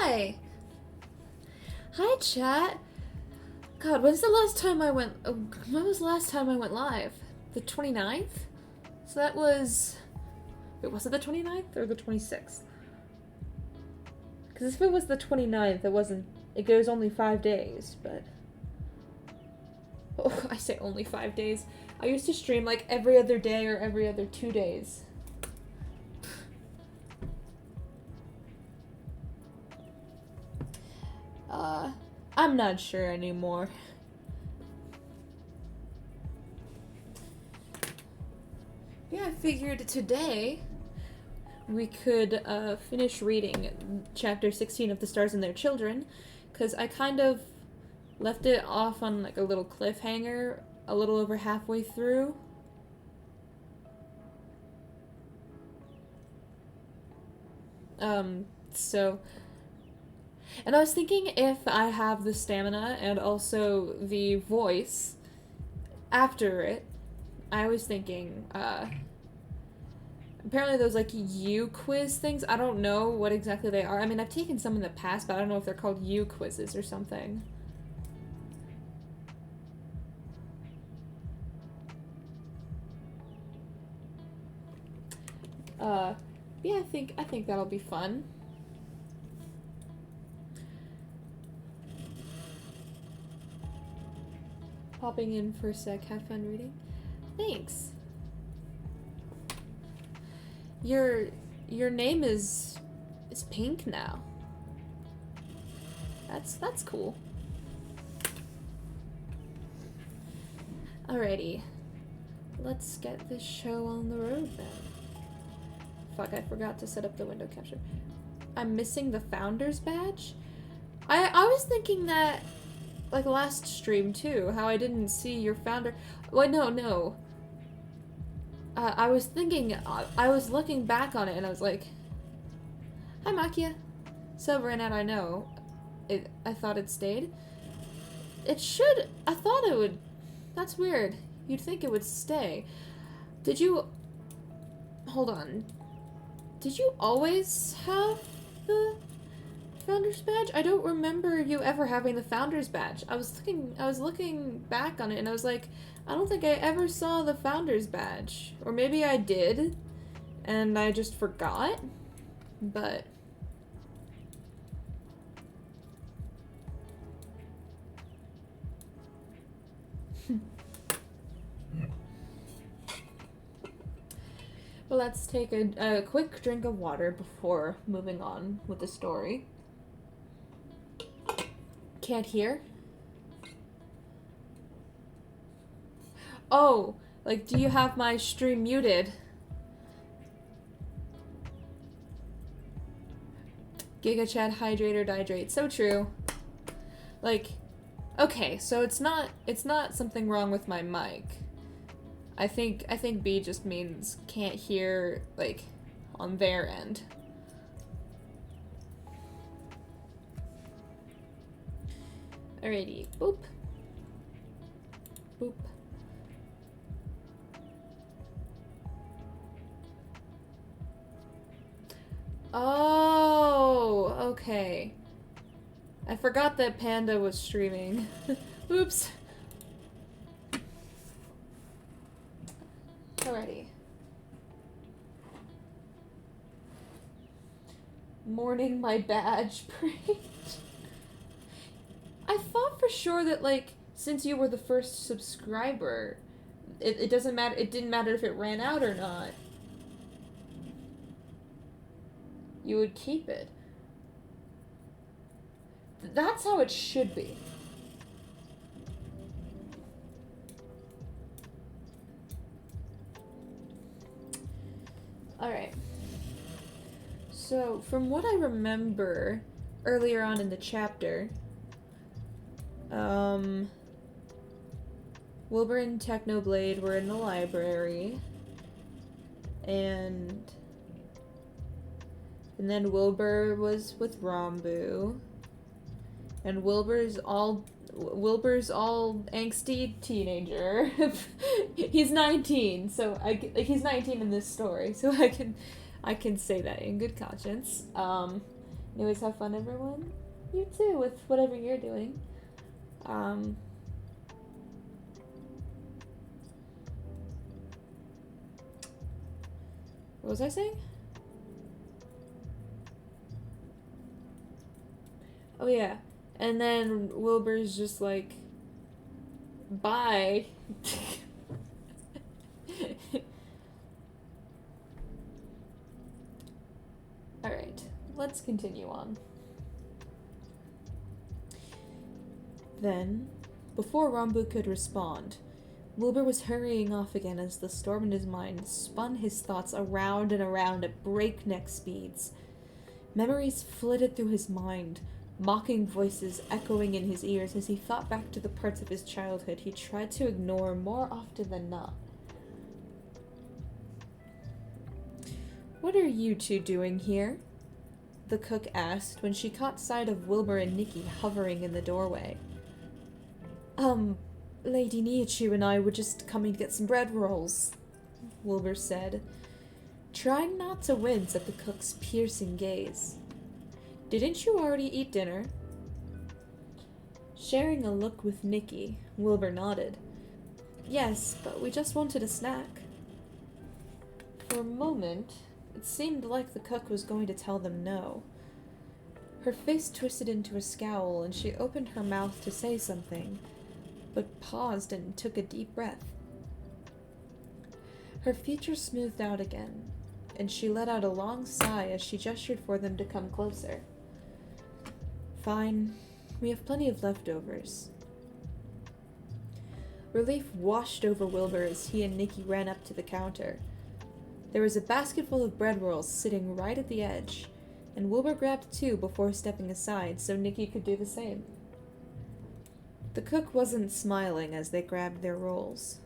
hi! Hi, chat. God, when's the last time I went... when was the last time I went live? The 29th? So that was... Wait, was it the 29th or the 26th? Because if it was the 29th, it wasn't... It goes only 5 days, but... Oh, I say only 5 days. I used to stream like every other day or every other 2 days. I'm not sure anymore. Yeah, I figured today we could finish reading chapter 16 of The Stars and Their Children, because I kind of left it off on like a little cliffhanger a little over halfway through. So... And I was thinking if I have the stamina and also the voice after it, I was thinking, apparently those, like, U quiz things, I don't know what exactly they are. I mean, I've taken some in the past, but I don't know if they're called U quizzes or something. Yeah, I think that'll be fun. Popping in for a sec, have fun reading. Thanks. Your name is pink now. That's cool. Alrighty. Let's get this show on the road then. Fuck, I forgot to set up the window capture. I'm missing the founder's badge? I was thinking that like last stream too, how I didn't see your founder. Wait, no. I was thinking, I was looking back on it and I was like, hi Makia. So ran out, I know. I thought it stayed. It should, I thought it would, that's weird. You'd think it would stay. Did you, hold on. Did you always have the founder's badge? I don't remember you ever having the founder's badge. I was looking back on it and I was like, I don't think I ever saw the founder's badge. Or maybe I did and I just forgot. But well, let's take a quick drink of water before moving on with the story. Can't hear? Oh, like, do you have my stream muted? Giga Chat, hydrate or dihydrate. So true. Like, okay, so it's not something wrong with my mic. I think B just means can't hear, like, on their end. Alrighty, boop. Boop. Oh, okay. I forgot that Panda was streaming. Oops. Alrighty. Mourning my badge parade. I thought for sure that, like, since you were the first subscriber, it doesn't matter, it didn't matter if it ran out or not. You would keep it. That's how it should be. Alright. So, from what I remember earlier on in the chapter, Wilbur and Technoblade were in the library, and then Wilbur was with Rambu, and Wilbur's all angsty teenager. He's 19, so he's 19 in this story, so I can say that in good conscience. Anyways, have fun, everyone. You too, with whatever you're doing. What was I saying? Oh yeah. And then Wilbur's just like, bye. Alright, let's continue on. Then, before Rambu could respond, Wilbur was hurrying off again as the storm in his mind spun his thoughts around and around at breakneck speeds. Memories flitted through his mind, mocking voices echoing in his ears as he thought back to the parts of his childhood he tried to ignore more often than not. "What are you two doing here?" the cook asked when she caught sight of Wilbur and Nikki hovering in the doorway. Lady Nihachu and I were just coming to get some bread rolls," Wilbur said, trying not to wince at the cook's piercing gaze. "Didn't you already eat dinner?" Sharing a look with Nikki, Wilbur nodded. "Yes, but we just wanted a snack." For a moment, it seemed like the cook was going to tell them no. Her face twisted into a scowl, and she opened her mouth to say something, but paused and took a deep breath. Her features smoothed out again, and she let out a long sigh as she gestured for them to come closer. "Fine, we have plenty of leftovers." Relief washed over Wilbur as he and Nikki ran up to the counter. There was a basket full of bread rolls sitting right at the edge, and Wilbur grabbed two before stepping aside so Nikki could do the same. The cook wasn't smiling as they grabbed their rolls.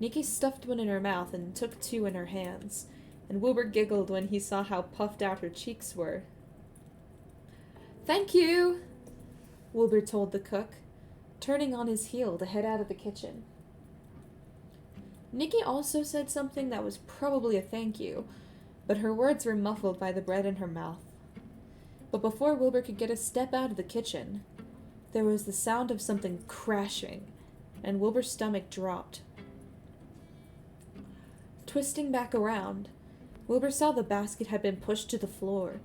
Nikki stuffed one in her mouth and took two in her hands, and Wilbur giggled when he saw how puffed out her cheeks were. "Thank you," Wilbur told the cook, turning on his heel to head out of the kitchen. Nikki also said something that was probably a thank you, but her words were muffled by the bread in her mouth. But before Wilbur could get a step out of the kitchen, there was the sound of something crashing, and Wilbur's stomach dropped. Twisting back around, Wilbur saw the basket had been pushed to the floor,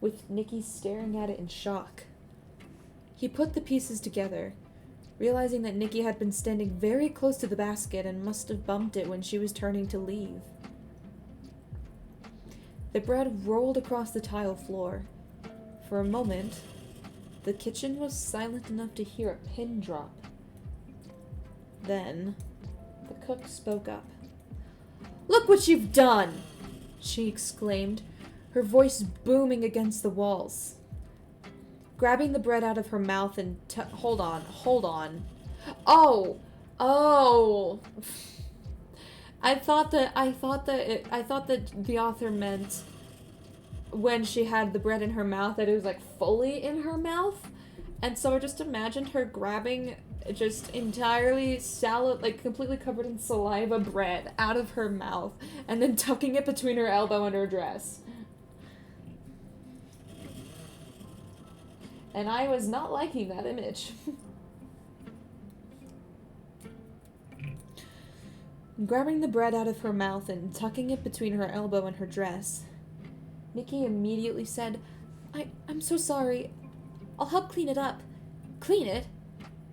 with Nikki staring at it in shock. He put the pieces together, realizing that Nikki had been standing very close to the basket and must have bumped it when she was turning to leave. The bread rolled across the tile floor. For a moment, the kitchen was silent enough to hear a pin drop. Then, the cook spoke up. "Look what you've done!" she exclaimed, her voice booming against the walls. Grabbing the bread out of her mouth and hold on. Oh! I thought that the author meant when she had the bread in her mouth that it was like fully in her mouth, and so I just imagined her grabbing just entirely salad, like completely covered in saliva bread out of her mouth and then tucking it between her elbow and her dress. And I was not liking that image. Grabbing the bread out of her mouth and tucking it between her elbow and her dress, Nikki immediately said, I'm so sorry. I'll help clean it up." "Clean it?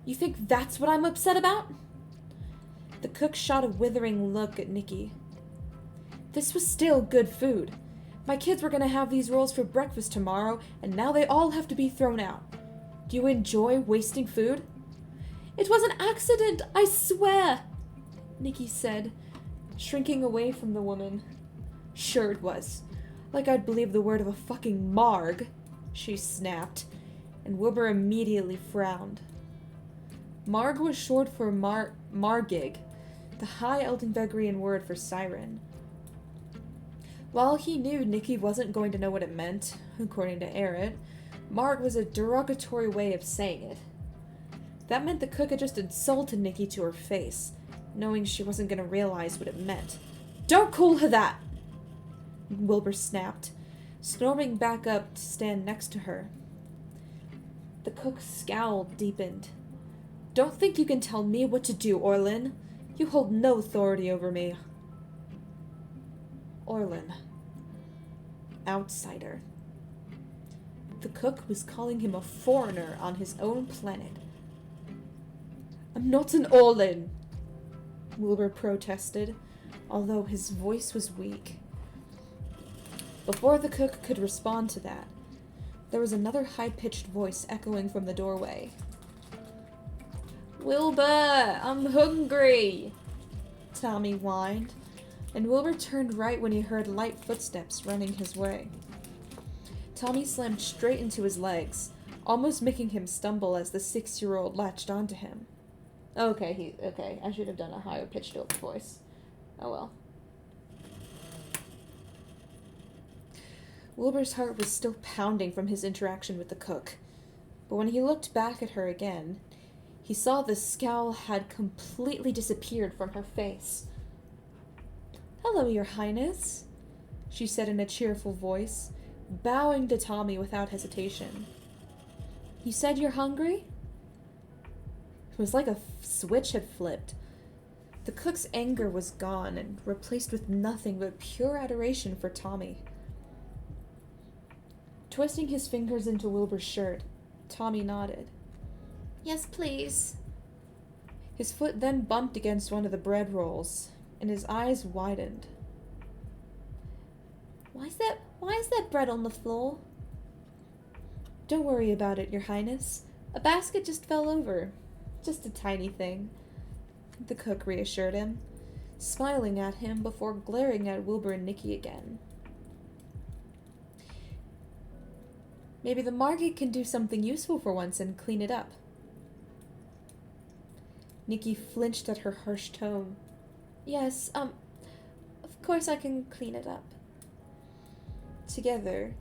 You think that's what I'm upset about?" The cook shot a withering look at Nikki. "This was still good food. My kids were going to have these rolls for breakfast tomorrow, and now they all have to be thrown out. Do you enjoy wasting food?" "It was an accident, I swear," Nikki said, shrinking away from the woman. "Sure it was. Like I'd believe the word of a fucking marg," she snapped, and Wilbur immediately frowned. Marg was short for margig, the High Eldenvegrian word for siren. While he knew Nikki wasn't going to know what it meant, according to Eret, marg was a derogatory way of saying it. That meant the cook had just insulted Nikki to her face, knowing she wasn't going to realize what it meant. "Don't call her that!" Wilbur snapped, storming back up to stand next to her. The cook's scowl deepened. Don't think you can tell me what to do, Orlin. You hold no authority over me. Orlin. Outsider. The cook was calling him a foreigner on his own planet. I'm not an Orlin, Wilbur protested, although his voice was weak. Before the cook could respond to that, there was another high-pitched voice echoing from the doorway. Wilbur, I'm hungry, Tommy whined, and Wilbur turned right when he heard light footsteps running his way. Tommy slammed straight into his legs, almost making him stumble as the 6-year-old latched onto him. Okay, I should have done a higher pitched voice. Oh well. Wilbur's heart was still pounding from his interaction with the cook, but when he looked back at her again, he saw the scowl had completely disappeared from her face. Hello, Your Highness, she said in a cheerful voice, bowing to Tommy without hesitation. You said you're hungry? It was like a switch had flipped. The cook's anger was gone and replaced with nothing but pure adoration for Tommy. Twisting his fingers into Wilbur's shirt, Tommy nodded. Yes, please. His foot then bumped against one of the bread rolls, and his eyes widened. Why is that bread on the floor? Don't worry about it, Your Highness. A basket just fell over. Just a tiny thing, the cook reassured him, smiling at him before glaring at Wilbur and Nikki again. Maybe the market can do something useful for once and clean it up. Nikki flinched at her harsh tone. Yes, of course I can clean it up. Together,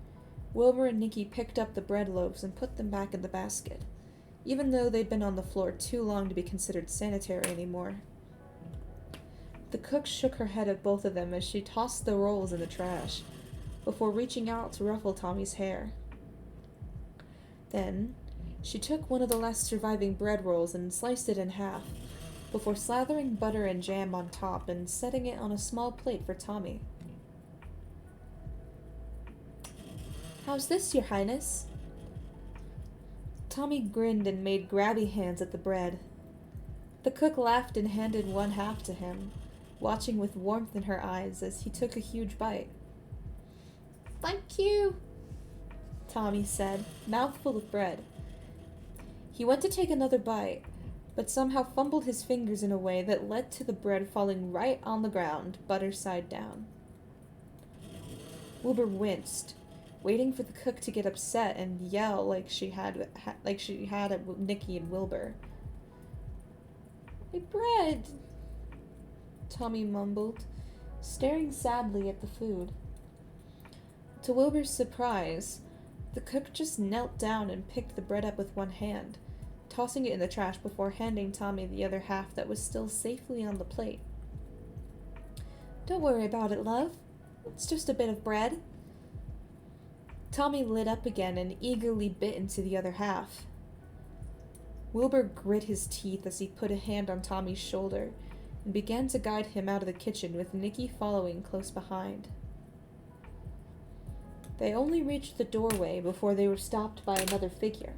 Wilbur and Nikki picked up the bread loaves and put them back in the basket, even though they'd been on the floor too long to be considered sanitary anymore. The cook shook her head at both of them as she tossed the rolls in the trash, before reaching out to ruffle Tommy's hair. Then, she took one of the last surviving bread rolls and sliced it in half, before slathering butter and jam on top and setting it on a small plate for Tommy. How's this, Your Highness? Tommy grinned and made grabby hands at the bread. The cook laughed and handed one half to him, watching with warmth in her eyes as he took a huge bite. Thank you, Tommy said, mouthful of bread. He went to take another bite, but somehow fumbled his fingers in a way that led to the bread falling right on the ground, butter side down. Wilbur winced, waiting for the cook to get upset and yell like she had at Nikki and Wilbur. My bread, Tommy mumbled, staring sadly at the food. To Wilbur's surprise, the cook just knelt down and picked the bread up with one hand, tossing it in the trash before handing Tommy the other half that was still safely on the plate. Don't worry about it, love. It's just a bit of bread. Tommy lit up again and eagerly bit into the other half. Wilbur grit his teeth as he put a hand on Tommy's shoulder and began to guide him out of the kitchen with Nikki following close behind. They only reached the doorway before they were stopped by another figure.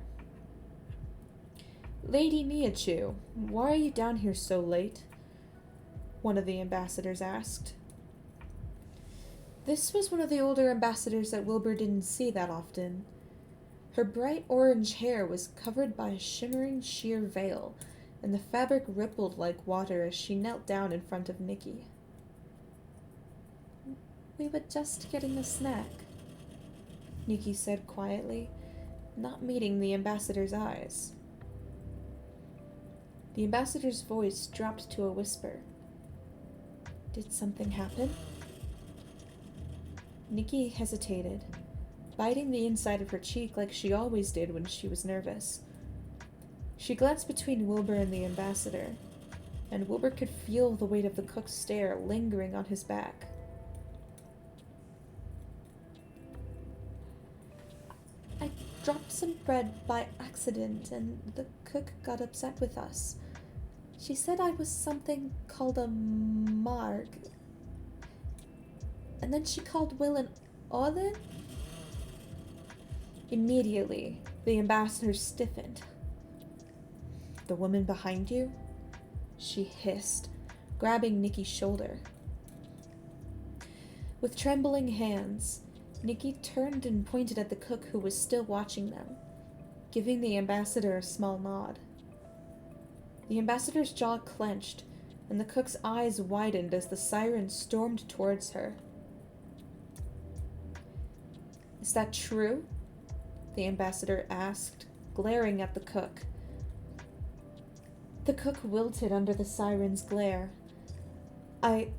Lady Miachu, why are you down here so late? One of the ambassadors asked. This was one of the older ambassadors that Wilbur didn't see that often. Her bright orange hair was covered by a shimmering sheer veil, and the fabric rippled like water as she knelt down in front of Nikki. We were just getting a snack, Nikki said quietly, not meeting the ambassador's eyes. The ambassador's voice dropped to a whisper. Did something happen? Nikki hesitated, biting the inside of her cheek like she always did when she was nervous. She glanced between Wilbur and the ambassador, and Wilbur could feel the weight of the cook's stare lingering on his back. dropped some bread by accident, and the cook got upset with us. She said I was something called a marg. And then she called Will an Odin? Immediately, the ambassador stiffened. The woman behind you? She hissed, grabbing Nikki's shoulder. With trembling hands, Nikki turned and pointed at the cook who was still watching them, giving the ambassador a small nod. The ambassador's jaw clenched, and the cook's eyes widened as the siren stormed towards her. Is that true? The ambassador asked, glaring at the cook. The cook wilted under the siren's glare. I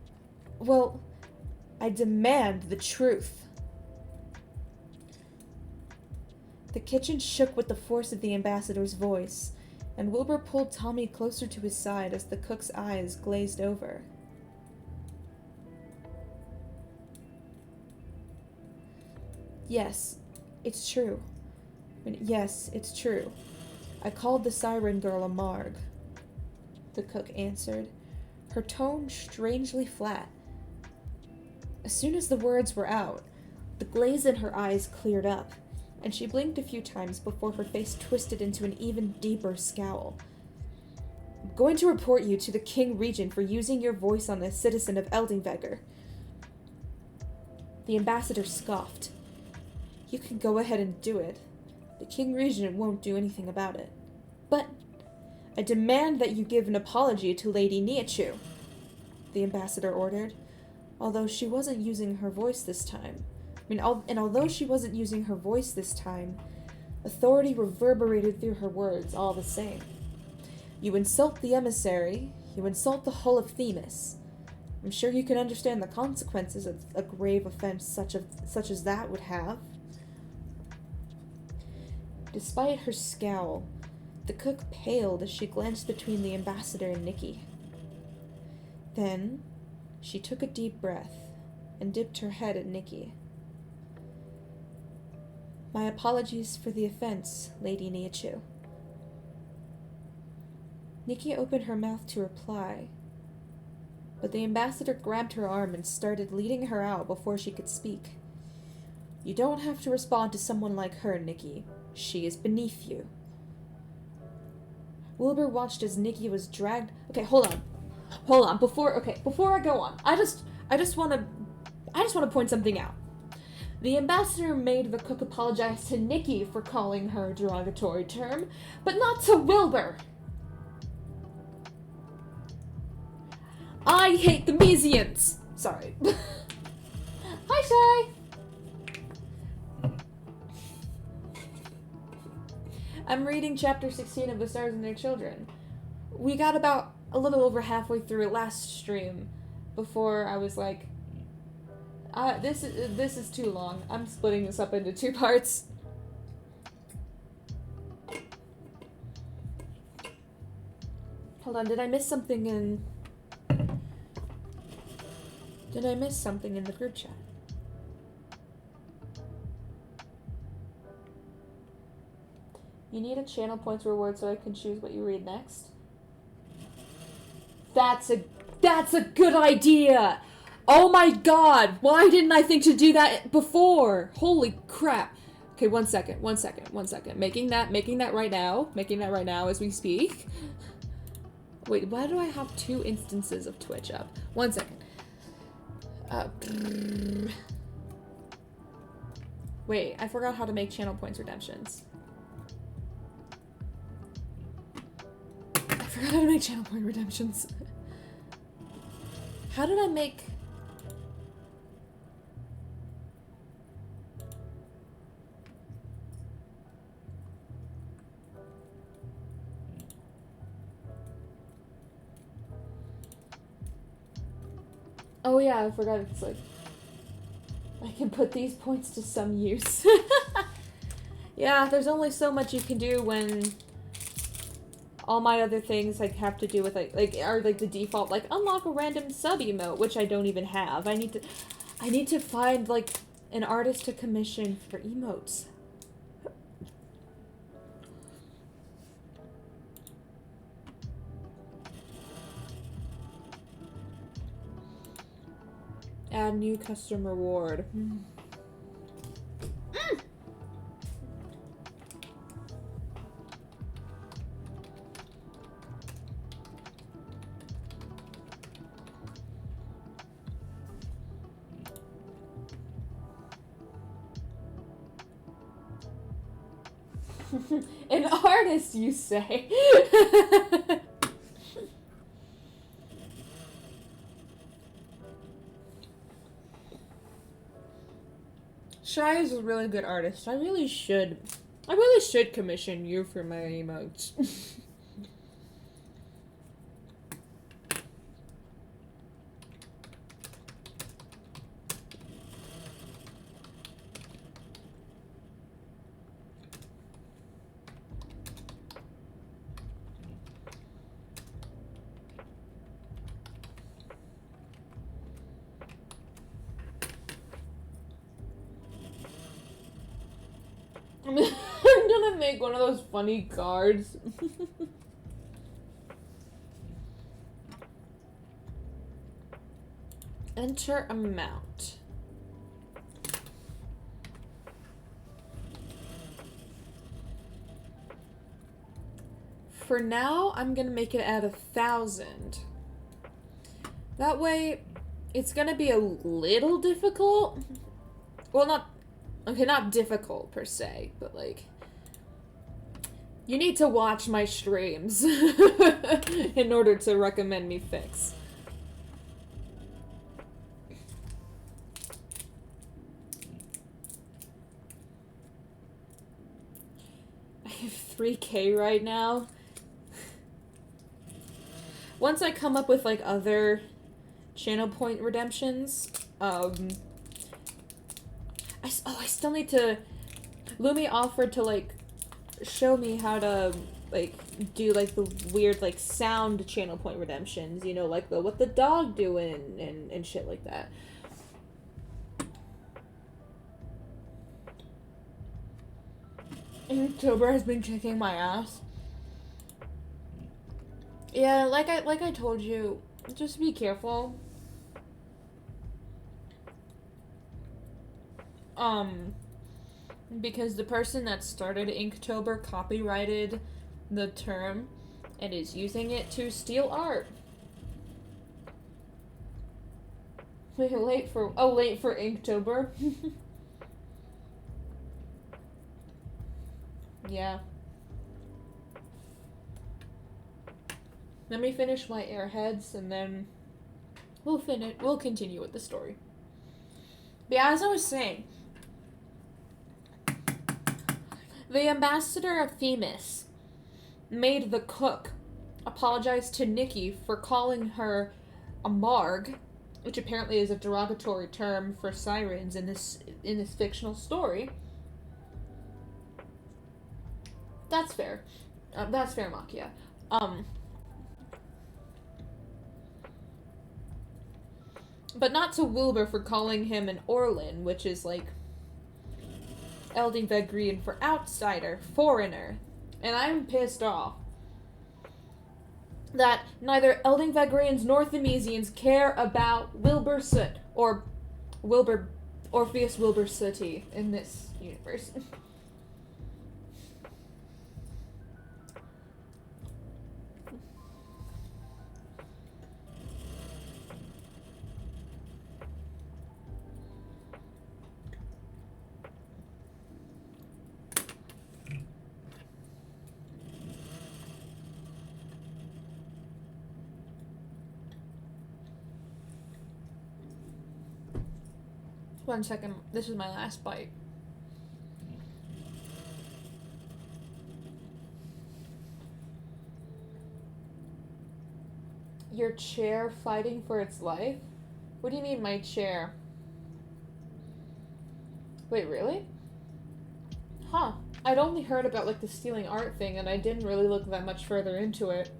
demand the truth. The kitchen shook with the force of the ambassador's voice, and Wilbur pulled Tommy closer to his side as the cook's eyes glazed over. Yes, it's true. Yes, it's true. I called the siren girl a marg, the cook answered, her tone strangely flat. As soon as the words were out, the glaze in her eyes cleared up, and she blinked a few times before her face twisted into an even deeper scowl. I'm going to report you to the King Regent for using your voice on a citizen of Eldingvegr. The ambassador scoffed. You can go ahead and do it. The King Regent won't do anything about it. But I demand that you give an apology to Lady Nietzsche, the ambassador ordered, although she wasn't using her voice this time. Although she wasn't using her voice this time, authority reverberated through her words all the same. You insult the emissary, you insult the hull of Themis. I'm sure you can understand the consequences of a grave offense such as that would have. Despite her scowl, the cook paled as she glanced between the ambassador and Nikki. Then, she took a deep breath and dipped her head at Nikki. My apologies for the offense, Lady Nietzsche. Nikki opened her mouth to reply, but the ambassador grabbed her arm and started leading her out before she could speak. You don't have to respond to someone like her, Nikki. She is beneath you. Wilbur watched as Nikki was dragged. Okay, hold on. Before I go on, I just want to point something out. The ambassador made the cook apologize to Nikki for calling her a derogatory term, but not to Wilbur. I hate the Mesians. Sorry. Hi, Shay. I'm reading chapter 16 of The Stars and Their Children. We got about a little over halfway through it last stream before I was like, this is too long. I'm splitting this up into 2 parts. Hold on, did I miss something in the group chat? You need a channel points reward so I can choose what you read next. That's a good idea! Oh my god! Why didn't I think to do that before? Holy crap. Okay, one second. Making that right now as we speak. Wait, why do I have 2 instances of Twitch up? 1 second. Wait, I forgot how to make channel points redemptions. I forgot how to make channel point redemptions. How did I make... Oh yeah, I forgot it's like... I can put these points to some use. Yeah, there's only so much you can do when... all my other things like have to do with are the default unlock a random sub emote, which I don't even have. I need to find an artist to commission for emotes. add new custom reward. An artist, you say? Shy is a really good artist. I really should commission you for my emotes. I'm gonna make one of those funny cards. Enter amount. For now, I'm gonna make it at 1,000. That way, it's gonna be a little difficult. Well, not difficult per se, but like, you need to watch my streams in order to recommend me fix. I have 3K right now. Once I come up with like other channel point redemptions, I still need to... Lumi offered to, like, show me how to, like, do, like, the weird, like, sound channel point redemptions. You know, like, what the dog doing and shit like that. October has been kicking my ass. Yeah, like I told you, just be careful. Because the person that started Inktober copyrighted the term and is using it to steal art. Late for Inktober. Yeah. Let me finish my airheads and then we'll continue with the story. But yeah, as I was saying, the ambassador of Themis made the cook apologize to Nikki for calling her a marg, which apparently is a derogatory term for sirens in this fictional story. That's fair. That's fair, Makia. But not to Wilbur for calling him an Orlin, which is like Eldingvegrian for outsider, foreigner. And I'm pissed off that neither Eldingvegrians nor Themesians care about Wilbur Soot, or Orpheus Wilbur Sooty in this universe. 1 second, this is my last bite. Your chair fighting for its life? What do you mean, my chair? Wait, really? Huh. I'd only heard about, like, the stealing art thing, and I didn't really look that much further into it.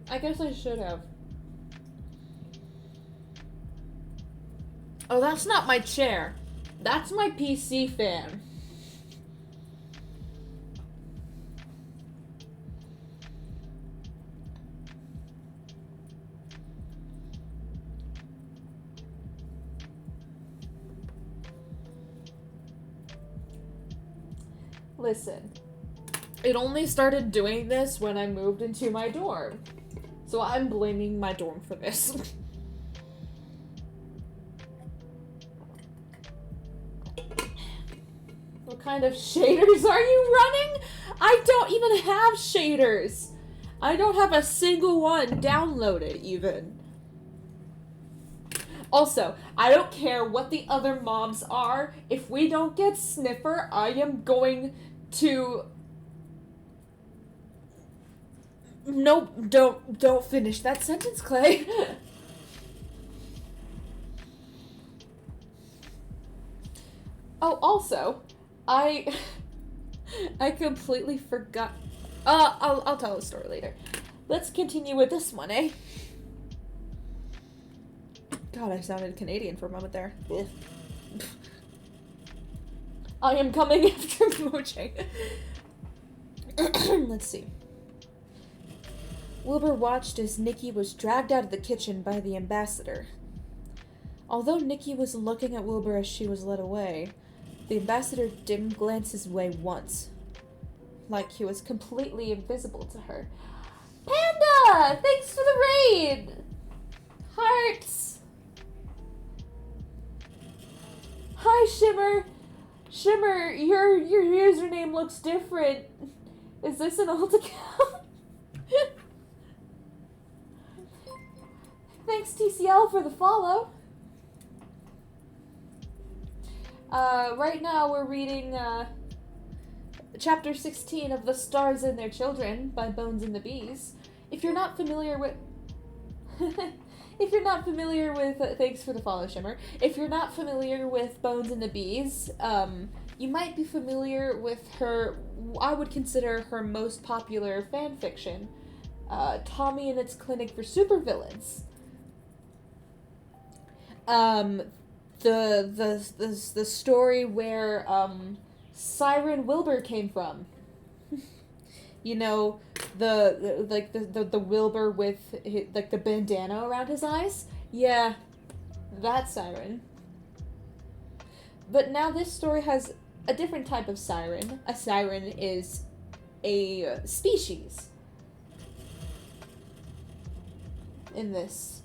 I guess I should have. Oh, that's not my chair. That's my PC fan. Listen. It only started doing this when I moved into my dorm. So I'm blaming my dorm for this. What kind of shaders are you running? I don't even have shaders. I don't have a single one downloaded, even. Also, I don't care what the other mobs are. If we don't get Sniffer, I am going to... Nope, don't finish that sentence, Clay. Oh, also, I completely forgot. I'll tell the story later. Let's continue with this one, eh? God, I sounded Canadian for a moment there. I am coming after Mojang. Let's see. Wilbur watched as Nikki was dragged out of the kitchen by the ambassador. Although Nikki was looking at Wilbur as she was led away, the ambassador didn't glance his way once. Like he was completely invisible to her. Panda! Thanks for the raid! Hearts! Hi, Shimmer! Shimmer, your username looks different. Is this an old account? Thanks, TCL, for the follow. Right now we're reading, Chapter 16 of The Stars and Their Children by Bones and the Bees. If you're not familiar with... thanks for the follow, Shimmer. If you're not familiar with Bones and the Bees, you might be familiar with her, I would consider her most popular fanfiction, Tommy and Its Clinic for Supervillains. The story where, Siren Wilbur came from. You know, the Wilbur with, like, the bandana around his eyes? Yeah, that Siren. But now this story has a different type of siren. A siren is a species in this.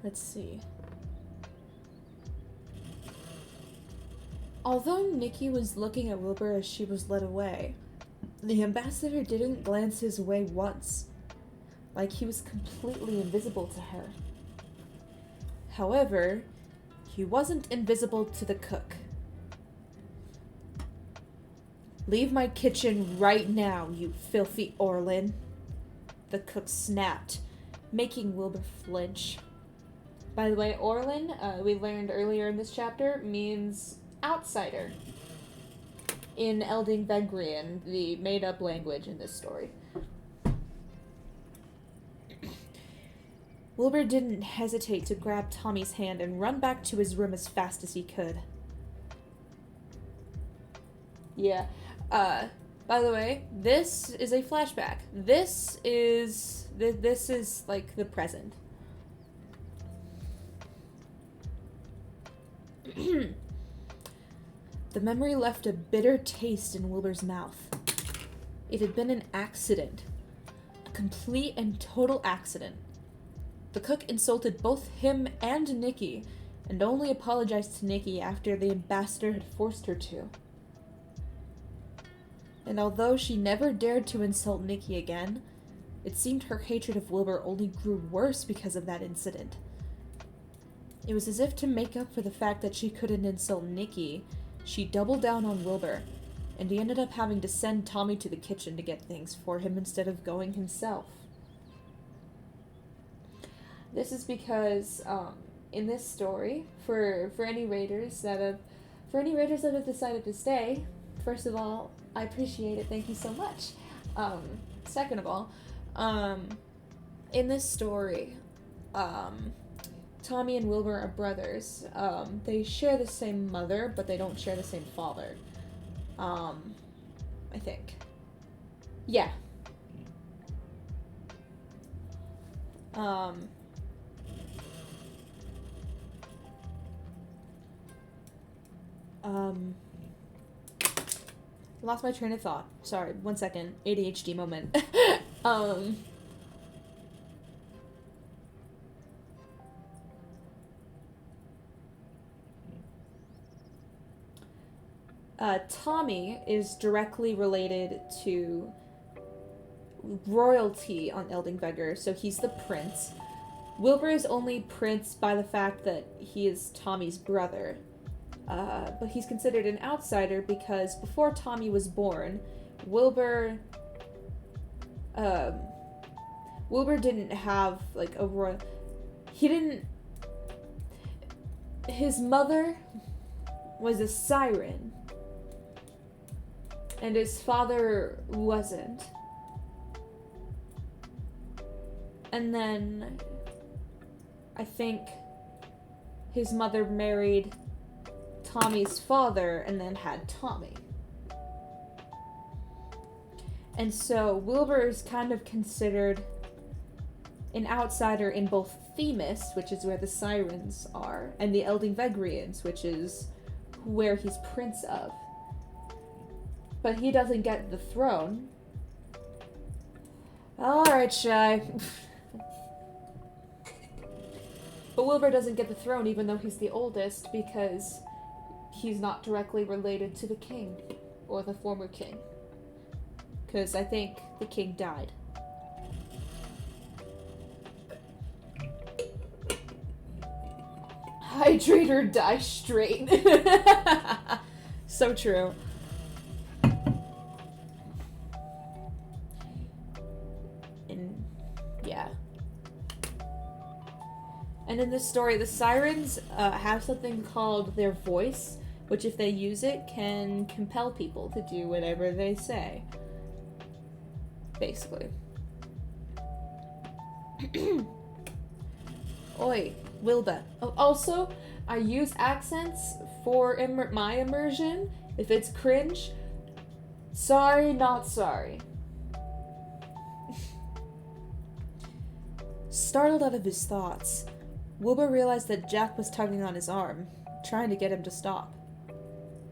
Let's see. Although Nikki was looking at Wilbur as she was led away, the ambassador didn't glance his way once, like he was completely invisible to her. However, he wasn't invisible to the cook. Leave my kitchen right now, you filthy Orlin. The cook snapped, making Wilbur flinch. By the way, Orlin, we learned earlier in this chapter, means outsider in Elding Vengrian, the made-up language in this story. Wilbur didn't hesitate to grab Tommy's hand and run back to his room as fast as he could. Yeah, by the way, this is a flashback. This is like the present. The memory left a bitter taste in Wilbur's mouth. It had been an accident. A complete and total accident. The cook insulted both him and Nikki, and only apologized to Nikki after the ambassador had forced her to. And although she never dared to insult Nikki again, it seemed her hatred of Wilbur only grew worse because of that incident. It was as if to make up for the fact that she couldn't insult Nikki, she doubled down on Wilbur, and he ended up having to send Tommy to the kitchen to get things for him instead of going himself. This is because, in this story, for any raiders that have decided to stay, first of all, I appreciate it, thank you so much. Second of all, in this story, Tommy and Wilbur are brothers. They share the same mother, but they don't share the same father. I think. Yeah. Lost my train of thought. Sorry, 1 second. ADHD moment. Tommy is directly related to royalty on Eldingvegr, so he's the prince. Wilbur is only prince by the fact that he is Tommy's brother. But he's considered an outsider because before Tommy was born, Wilbur didn't have, like, a royal... His mother was a siren, and his father wasn't. And then I think his mother married Tommy's father and then had Tommy. And so Wilbur is kind of considered an outsider in both Themis, which is where the Sirens are, and the Eldingvegrians, which is where he's prince of. But he doesn't get the throne. Alright, Shy. But Wilbur doesn't get the throne even though he's the oldest because he's not directly related to the king, or the former king. Because I think the king died. Hydrate or die straight. So true. And yeah. And in this story, the Sirens have something called their voice, which if they use it, can compel people to do whatever they say. Basically. Oi, Wilbur. Oh, also, I use accents for my immersion. If it's cringe, sorry, not sorry. Startled out of his thoughts, Wilbur realized that Jack was tugging on his arm, trying to get him to stop.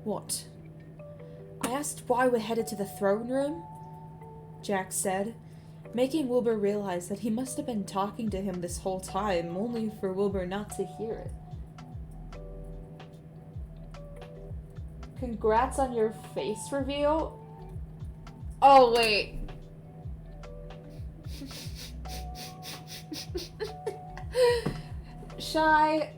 What? I asked why we're headed to the throne room, Jack said, making Wilbur realize that he must have been talking to him this whole time, only for Wilbur not to hear it. Congrats on your face reveal? Oh, wait. Shy.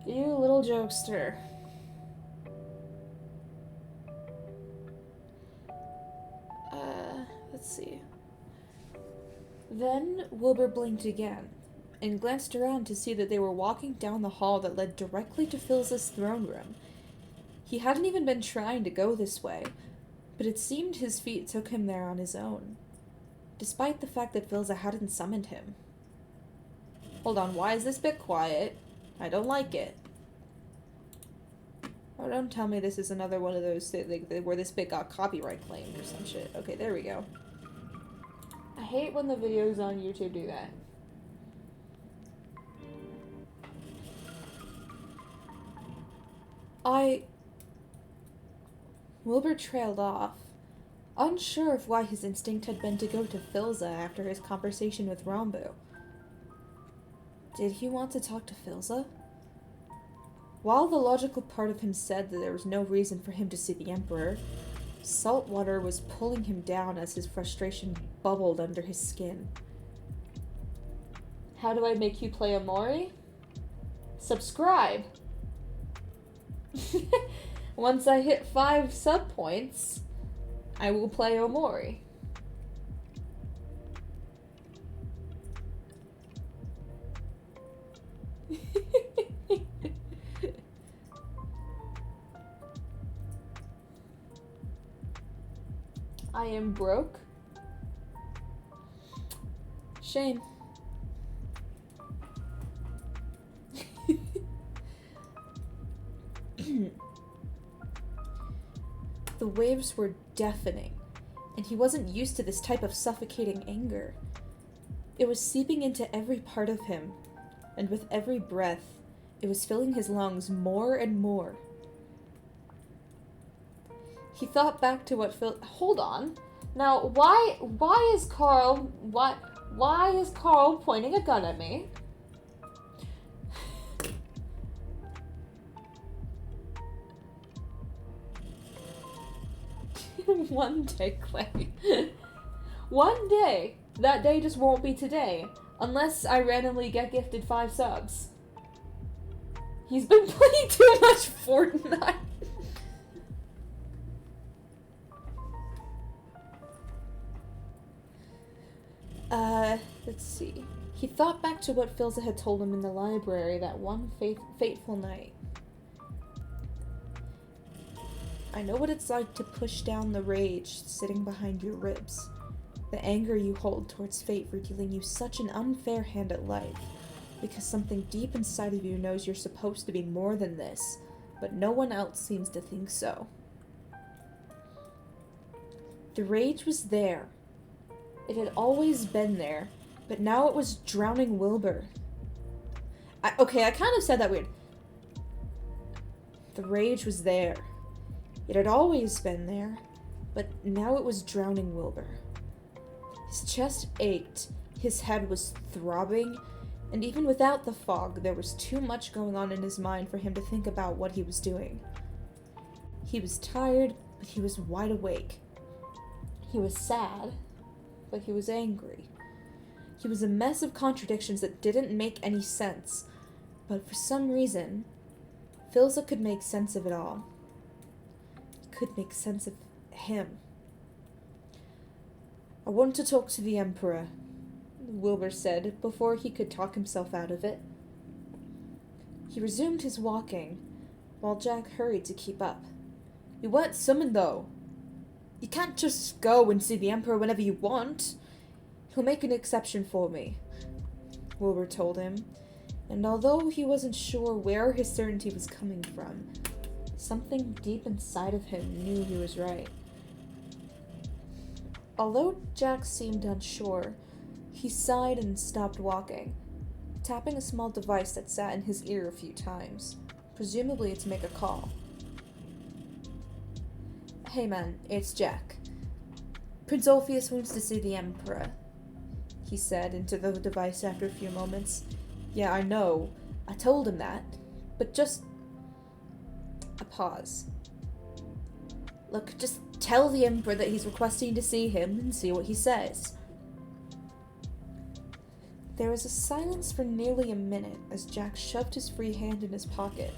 You little jokester. Let's see. Then Wilbur blinked again, and glanced around to see that they were walking down the hall that led directly to Philza's throne room. He hadn't even been trying to go this way, but it seemed his feet took him there on his own, despite the fact that Philza hadn't summoned him. Hold on, why is this bit quiet? I don't like it. Oh, don't tell me this is another one of those where this bit got copyright claimed or some shit. Okay, there we go. I hate when the videos on YouTube do that. Wilbur trailed off, unsure of why his instinct had been to go to Philza after his conversation with Rambo. Did he want to talk to Philza? While the logical part of him said that there was no reason for him to see the Emperor, saltwater was pulling him down as his frustration bubbled under his skin. How do I make you play Omori? Subscribe! Once I hit 5 sub points, I will play Omori. I am broke. Shame. The waves were deafening, and he wasn't used to this type of suffocating anger. It was seeping into every part of him, and with every breath, it was filling his lungs more and more. He thought back to what Phil... Hold on. Now, why is Carl pointing a gun at me? One day, Clay. One day. That day just won't be today. Unless I randomly get gifted 5 subs. He's been playing too much Fortnite. Let's see. He thought back to what Philza had told him in the library that one fateful night. I know what it's like to push down the rage sitting behind your ribs. The anger you hold towards fate for dealing you such an unfair hand at life. Because something deep inside of you knows you're supposed to be more than this, but no one else seems to think so. The rage was there. It had always been there, but now it was drowning Wilbur. Okay, I kind of said that weird. The rage was there. It had always been there, but now it was drowning Wilbur. His chest ached, his head was throbbing, and even without the fog, there was too much going on in his mind for him to think about what he was doing. He was tired, but he was wide awake. He was sad, but he was angry. He was a mess of contradictions that didn't make any sense, but for some reason, Philza could make sense of it all. Could make sense of him. I want to talk to the Emperor, Wilbur said before he could talk himself out of it. He resumed his walking, while Jack hurried to keep up. You weren't summoned, though. You can't just go and see the Emperor whenever you want. He'll make an exception for me, Wilbur told him, and although he wasn't sure where his certainty was coming from, something deep inside of him knew he was right. Although Jack seemed unsure, he sighed and stopped walking, tapping a small device that sat in his ear a few times, presumably to make a call. Hey man, it's Jack. Prince Orpheus wants to see the Emperor, he said into the device after a few moments. Yeah, I know. I told him that, but just... A pause. Look, just tell the Emperor that he's requesting to see him and see what he says. There was a silence for nearly a minute as Jack shoved his free hand in his pocket,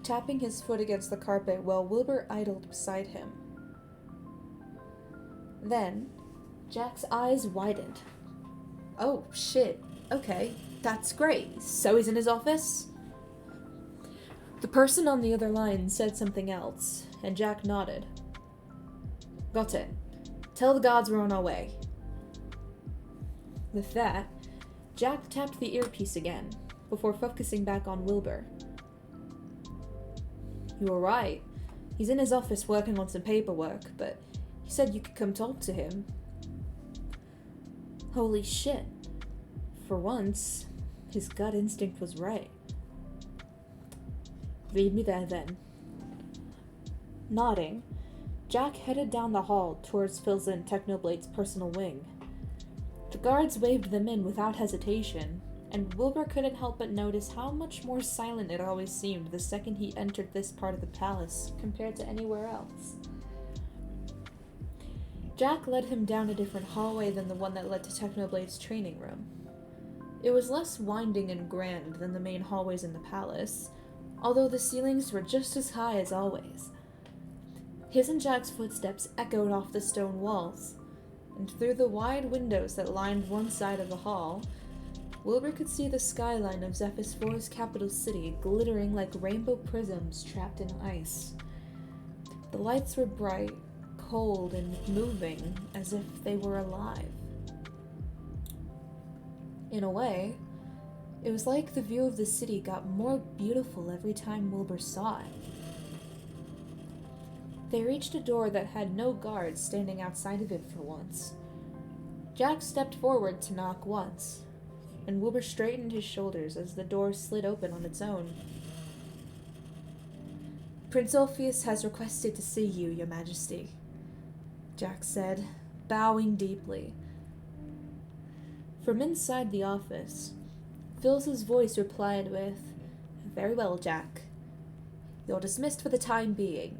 tapping his foot against the carpet while Wilbur idled beside him. Then, Jack's eyes widened. Oh, shit. Okay, that's great. So he's in his office? The person on the other line said something else, and Jack nodded. Got it. Tell the guards we're on our way. With that, Jack tapped the earpiece again, before focusing back on Wilbur. You were right. He's in his office working on some paperwork, but he said you could come talk to him. Holy shit. For once, his gut instinct was right. Lead me there, then. Nodding, Jack headed down the hall towards Philza and Technoblade's personal wing. The guards waved them in without hesitation, and Wilbur couldn't help but notice how much more silent it always seemed the second he entered this part of the palace compared to anywhere else. Jack led him down a different hallway than the one that led to Technoblade's training room. It was less winding and grand than the main hallways in the palace, although the ceilings were just as high as always. His and Jack's footsteps echoed off the stone walls, and through the wide windows that lined one side of the hall, Wilbur could see the skyline of Zephyr's 4's capital city glittering like rainbow prisms trapped in ice. The lights were bright, cold, and moving as if they were alive. In a way, it was like the view of the city got more beautiful every time Wilbur saw it. They reached a door that had no guards standing outside of it for once. Jack stepped forward to knock once, and Wilbur straightened his shoulders as the door slid open on its own. "Prince Orpheus has requested to see you, Your Majesty," Jack said, bowing deeply. From inside the office, Phil's voice replied with, "Very well, Jack. You're dismissed for the time being.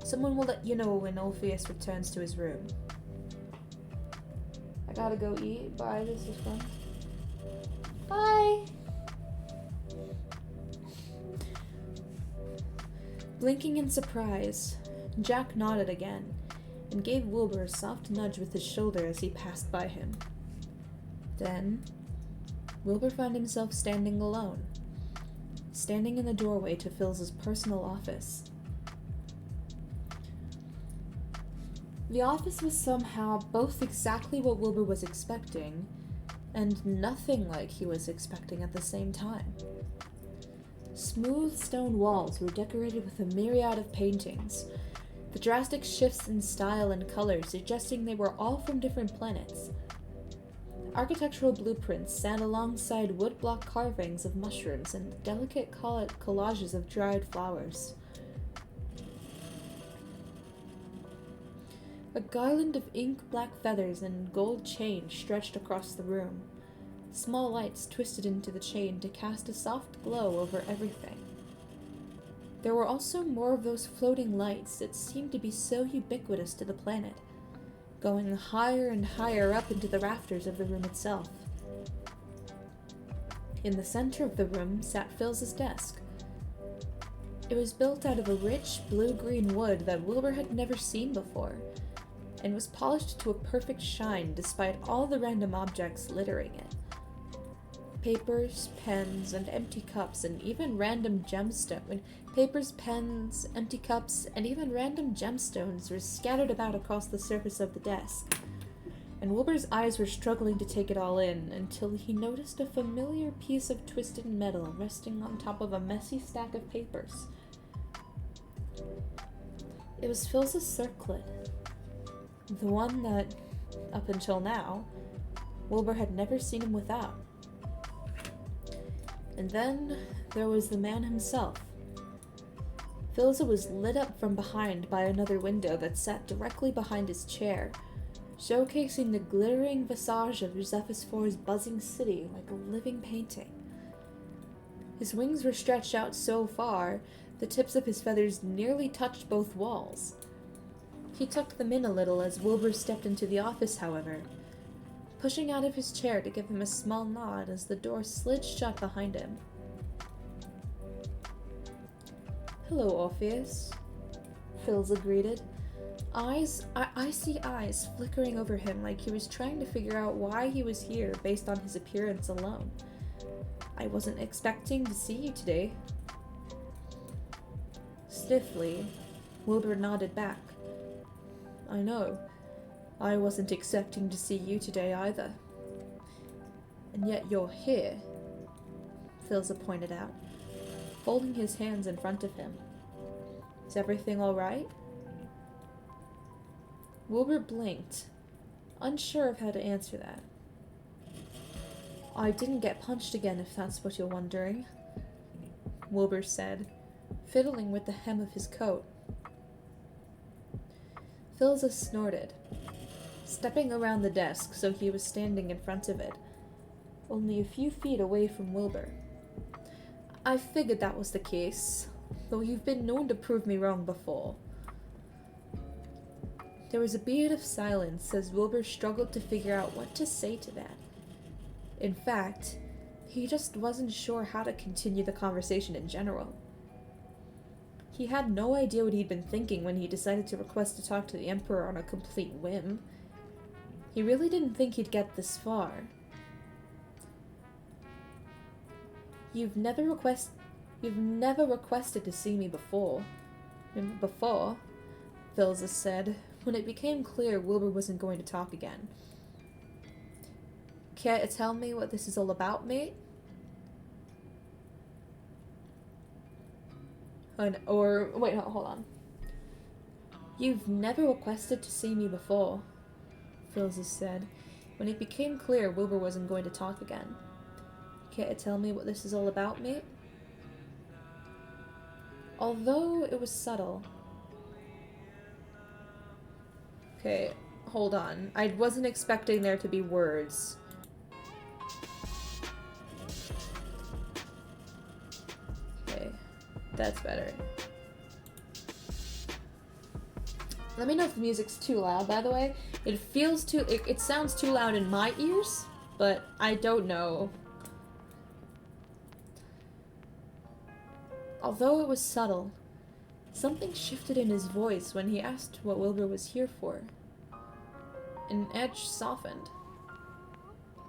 Someone will let you know when Orpheus returns to his room." I gotta go eat. Bye, this is fun. Bye! Blinking in surprise, Jack nodded again and gave Wilbur a soft nudge with his shoulder as he passed by him. Then, Wilbur found himself standing alone, standing in the doorway to Phil's personal office. The office was somehow both exactly what Wilbur was expecting and nothing like he was expecting at the same time. Smooth stone walls were decorated with a myriad of paintings, the drastic shifts in style and color suggesting they were all from different planets. Architectural blueprints sat alongside woodblock carvings of mushrooms and delicate collages of dried flowers. A garland of ink-black feathers and gold chain stretched across the room. Small lights twisted into the chain to cast a soft glow over everything. There were also more of those floating lights that seemed to be so ubiquitous to the planet, going higher and higher up into the rafters of the room itself. In the center of the room sat Phil's desk. It was built out of a rich blue-green wood that Wilbur had never seen before, and was polished to a perfect shine despite all the random objects littering it. Papers, pens, and empty cups, and even random gemstones. Papers, pens, empty cups, and even random gemstones were scattered about across the surface of the desk, and Wilbur's eyes were struggling to take it all in until he noticed a familiar piece of twisted metal resting on top of a messy stack of papers. It was Phil's circlet, the one that, up until now, Wilbur had never seen him without. And then there was the man himself. Philza was lit up from behind by another window that sat directly behind his chair, showcasing the glittering visage of Josephus IV's buzzing city like a living painting. His wings were stretched out so far, the tips of his feathers nearly touched both walls. He tucked them in a little as Wilbur stepped into the office, however, pushing out of his chair to give him a small nod as the door slid shut behind him. "Hello, Orpheus," Philza greeted, icy eyes flickering over him like he was trying to figure out why he was here based on his appearance alone. "I wasn't expecting to see you today." Stiffly, Wilbur nodded back. "I know. I wasn't expecting to see you today either." "And yet you're here," Philza pointed out, folding his hands in front of him. "Is everything all right?" Wilbur blinked, unsure of how to answer that. "I didn't get punched again, if that's what you're wondering," Wilbur said, fiddling with the hem of his coat. Philza snorted, stepping around the desk so he was standing in front of it, only a few feet away from Wilbur. "I figured that was the case, though you've been known to prove me wrong before." There was a beat of silence as Wilbur struggled to figure out what to say to that. In fact, he just wasn't sure how to continue the conversation in general. He had no idea what he'd been thinking when he decided to request to talk to the Emperor on a complete whim. He really didn't think he'd get this far. You've never requested to see me before," Philza said, when it became clear Wilbur wasn't going to talk again. "Care to tell me what this is all about, mate?" Wait, hold on. You've never requested to see me before, Phyllis said, when it became clear Wilbur wasn't going to talk again. Care to tell me what this is all about, mate? Although it was subtle. Okay, hold on. I wasn't expecting there to be words. Okay, that's better. Let me know if the music's too loud, by the way. It feels too... It sounds too loud in my ears, but I don't know. Although it was subtle, something shifted in his voice when he asked what Wilbur was here for. An edge softened.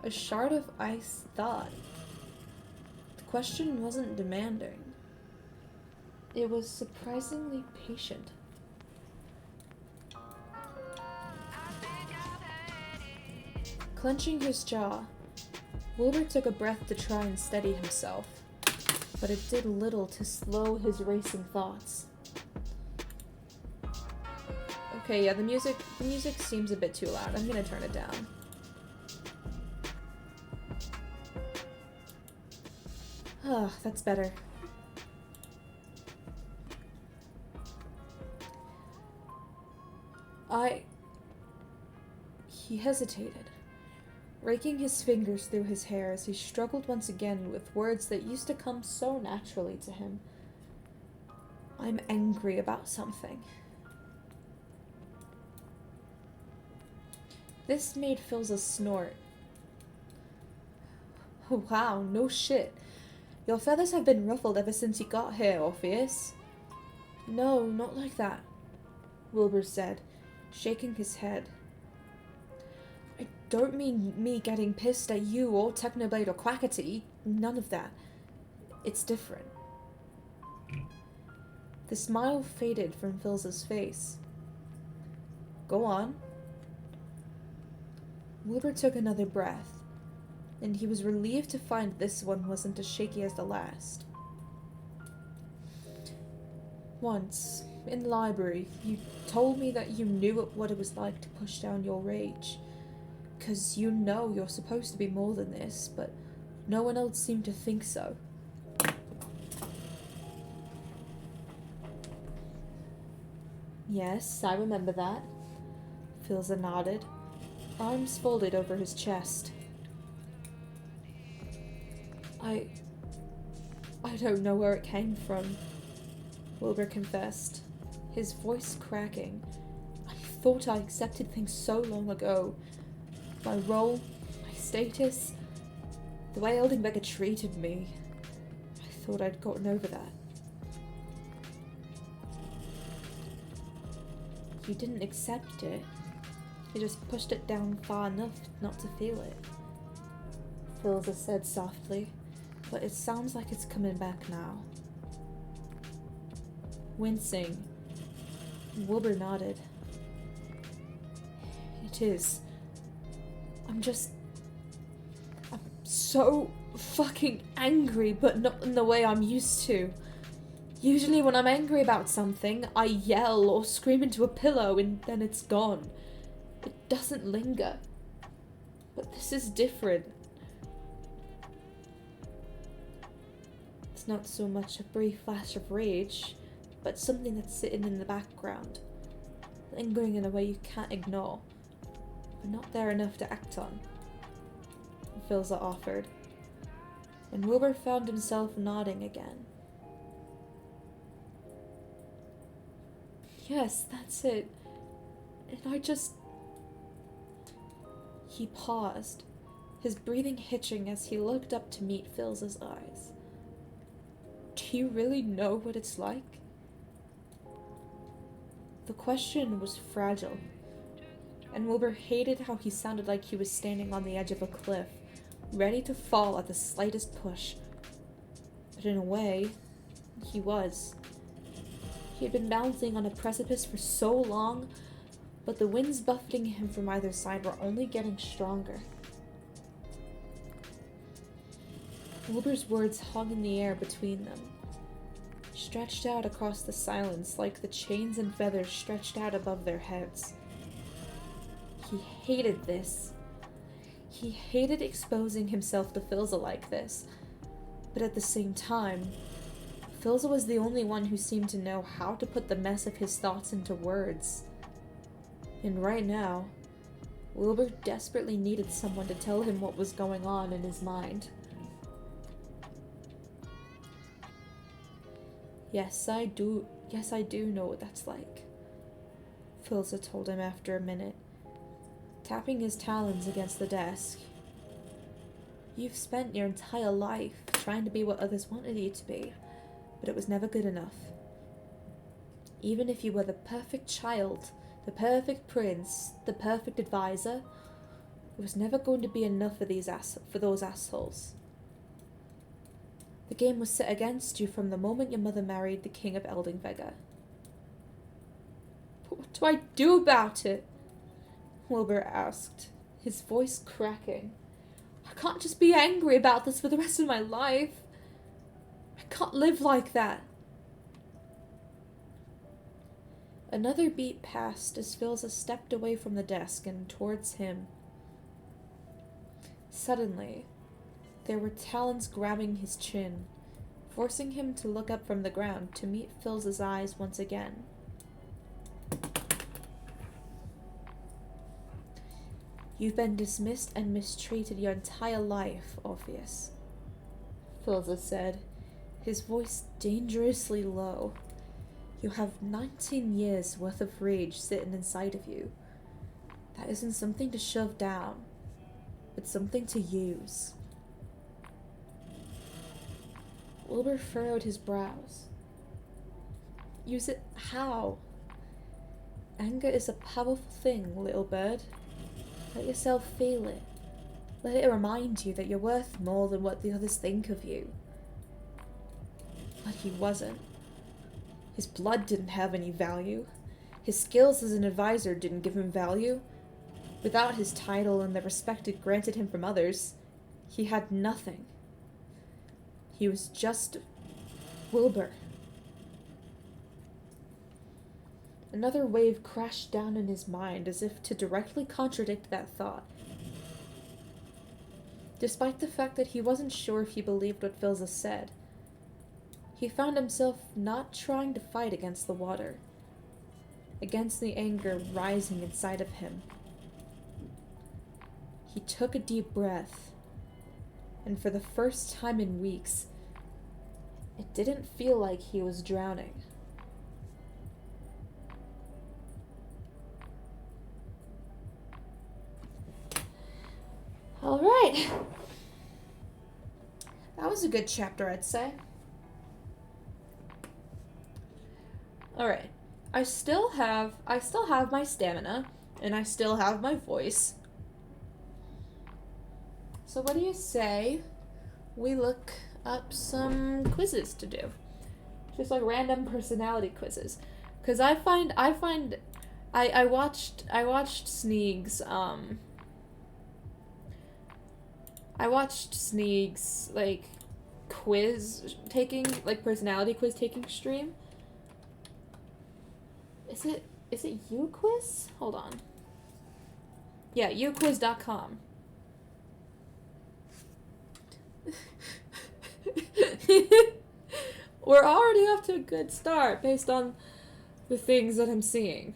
A shard of ice thawed. The question wasn't demanding. It was surprisingly patient. Clenching his jaw, Wilbur took a breath to try and steady himself, but it did little to slow his racing thoughts. Okay, yeah, the music seems a bit too loud. I'm gonna turn it down. Ah, that's better. He hesitated, raking his fingers through his hair as he struggled once again with words that used to come so naturally to him. I'm angry about something. This made Phil's snort. Oh, wow, no shit. Your feathers have been ruffled ever since you got here, Orpheus. No, not like that, Wilbur said, shaking his head. I don't mean me getting pissed at you or Technoblade or Quackity. None of that. It's different. The smile faded from Phil's face. Go on. Wilbur took another breath, and he was relieved to find this one wasn't as shaky as the last. Once, in the library, you told me that you knew what it was like to push down your rage. 'Cause you know you're supposed to be more than this, but no one else seemed to think so. Yes, I remember that. Philza nodded, arms folded over his chest. I don't know where it came from, Wilbur confessed, his voice cracking. I thought I accepted things so long ago. My role, my status, the way Eldenbecker treated me. I thought I'd gotten over that. You didn't accept it. You just pushed it down far enough not to feel it. Philza said softly, but it sounds like it's coming back now. Wincing, Wilbur nodded. It is. I'm so fucking angry, but not in the way I'm used to. Usually when I'm angry about something, I yell or scream into a pillow and then it's gone. It doesn't linger. But this is different. It's not so much a brief flash of rage, but something that's sitting in the background, lingering in a way you can't ignore, but not there enough to act on, Philza offered, and Wilbur found himself nodding again. Yes, that's it. And He paused, his breathing hitching as he looked up to meet Philza's eyes. Do you really know what it's like? The question was fragile, and Wilbur hated how he sounded like he was standing on the edge of a cliff, ready to fall at the slightest push. But in a way, he was. He had been bouncing on a precipice for so long, but the winds buffeting him from either side were only getting stronger. Wilbur's words hung in the air between them, stretched out across the silence like the chains and feathers stretched out above their heads. He hated this. He hated exposing himself to Filza like this, but at the same time, Filza was the only one who seemed to know how to put the mess of his thoughts into words. And right now, Wilbur desperately needed someone to tell him what was going on in his mind. Yes, I do know what that's like, Filza told him after a minute, tapping his talons against the desk. You've spent your entire life trying to be what others wanted you to be, but it was never good enough. Even if you were the perfect child, the perfect prince, the perfect advisor, it was never going to be enough for those assholes. The game was set against you from the moment your mother married the king of Eldingvega. But what do I do about it? Wilbur asked, his voice cracking. I can't just be angry about this for the rest of my life. I can't live like that. Another beat passed as Filza stepped away from the desk and towards him. Suddenly, there were talons grabbing his chin, forcing him to look up from the ground to meet Filza's eyes once again. You've been dismissed and mistreated your entire life, Orpheus, Filza said, his voice dangerously low. You have 19 years worth of rage sitting inside of you. That isn't something to shove down. It's something to use. Wilbur furrowed his brows. Use it how? Anger is a powerful thing, little bird. Let yourself feel it. Let it remind you that you're worth more than what the others think of you. But he wasn't. His blood didn't have any value. His skills as an advisor didn't give him value. Without his title and the respect it granted him from others, he had nothing. He was just Wilbur. Another wave crashed down in his mind as if to directly contradict that thought. Despite the fact that he wasn't sure if he believed what Filza said, he found himself not trying to fight against the water, against the anger rising inside of him. He took a deep breath, and for the first time in weeks, it didn't feel like he was drowning. All right. That was a good chapter, I'd say. All right. I still have my stamina, and I still have my voice. So what do you say we look up some quizzes to do? Just like random personality quizzes. Cuz I watched Sneeg's like quiz taking, like personality quiz taking stream. Is it uquiz? Hold on. Yeah, uquiz.com. We're already off to a good start based on the things that I'm seeing.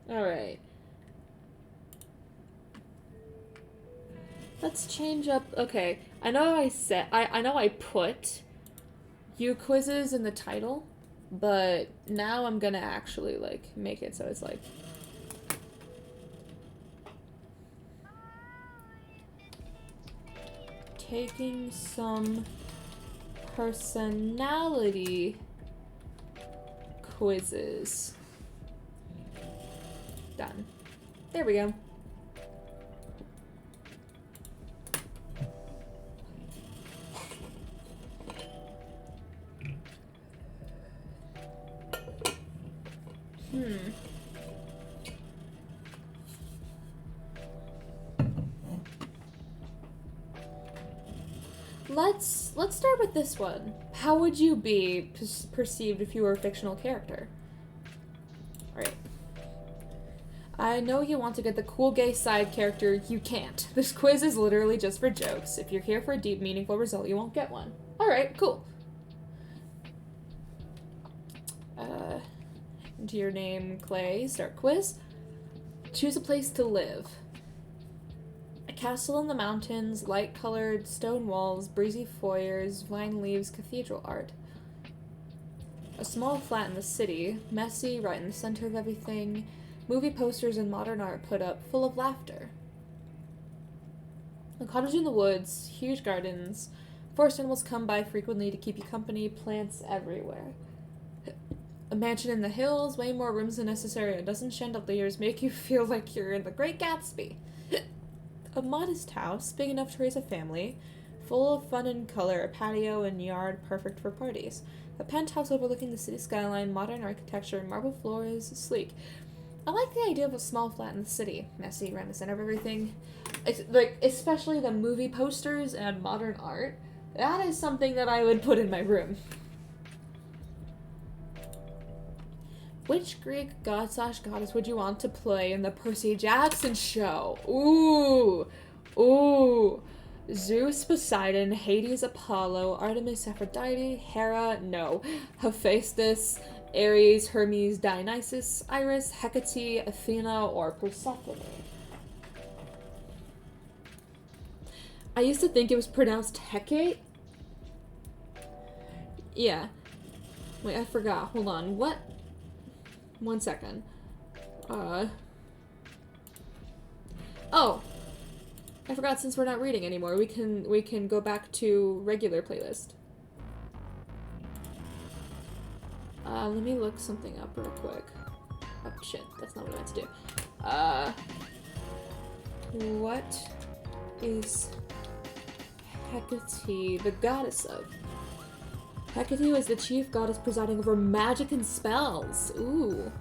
Alright. Let's change up. Okay, I know I put U quizzes in the title, but now I'm gonna actually like make it so it's like taking some personality quizzes. Done. There we go. let's start with this one. How would you be perceived if you were a fictional character? Alright. I know you want to get the cool gay side character, you can't. This quiz is literally just for jokes. If you're here for a deep, meaningful result, you won't get one. Alright, cool. Enter your name, Clay. Start quiz. Choose a place to live. A castle in the mountains, light-colored stone walls, breezy foyers, vine leaves, cathedral art. A small flat in the city, messy, right in the center of everything. Movie posters and modern art put up, full of laughter. A cottage in the woods, huge gardens. Forest animals come by frequently to keep you company, plants everywhere. A mansion in the hills, way more rooms than necessary, a dozen chandeliers make you feel like you're in the Great Gatsby. A modest house, big enough to raise a family, full of fun and color, a patio and yard perfect for parties. A penthouse overlooking the city skyline, modern architecture, marble floors, sleek. I like the idea of a small flat in the city, messy, around the center of everything. Like, especially the movie posters and modern art. That is something that I would put in my room. Which Greek god/goddess would you want to play in the Percy Jackson show? Ooh. Ooh. Zeus, Poseidon, Hades, Apollo, Artemis, Aphrodite, Hera, no. Hephaestus, Ares, Hermes, Dionysus, Iris, Hecate, Athena, or Persephone. I used to think it was pronounced Hecate. Yeah. Wait, I forgot. Hold on. What? 1 second. Oh! I forgot, since we're not reading anymore, we can go back to regular playlist. Let me look something up real quick. Oh shit, that's not what I meant to do. What is Hecate the goddess of? Hecate was the chief goddess presiding over magic and spells. Ooh.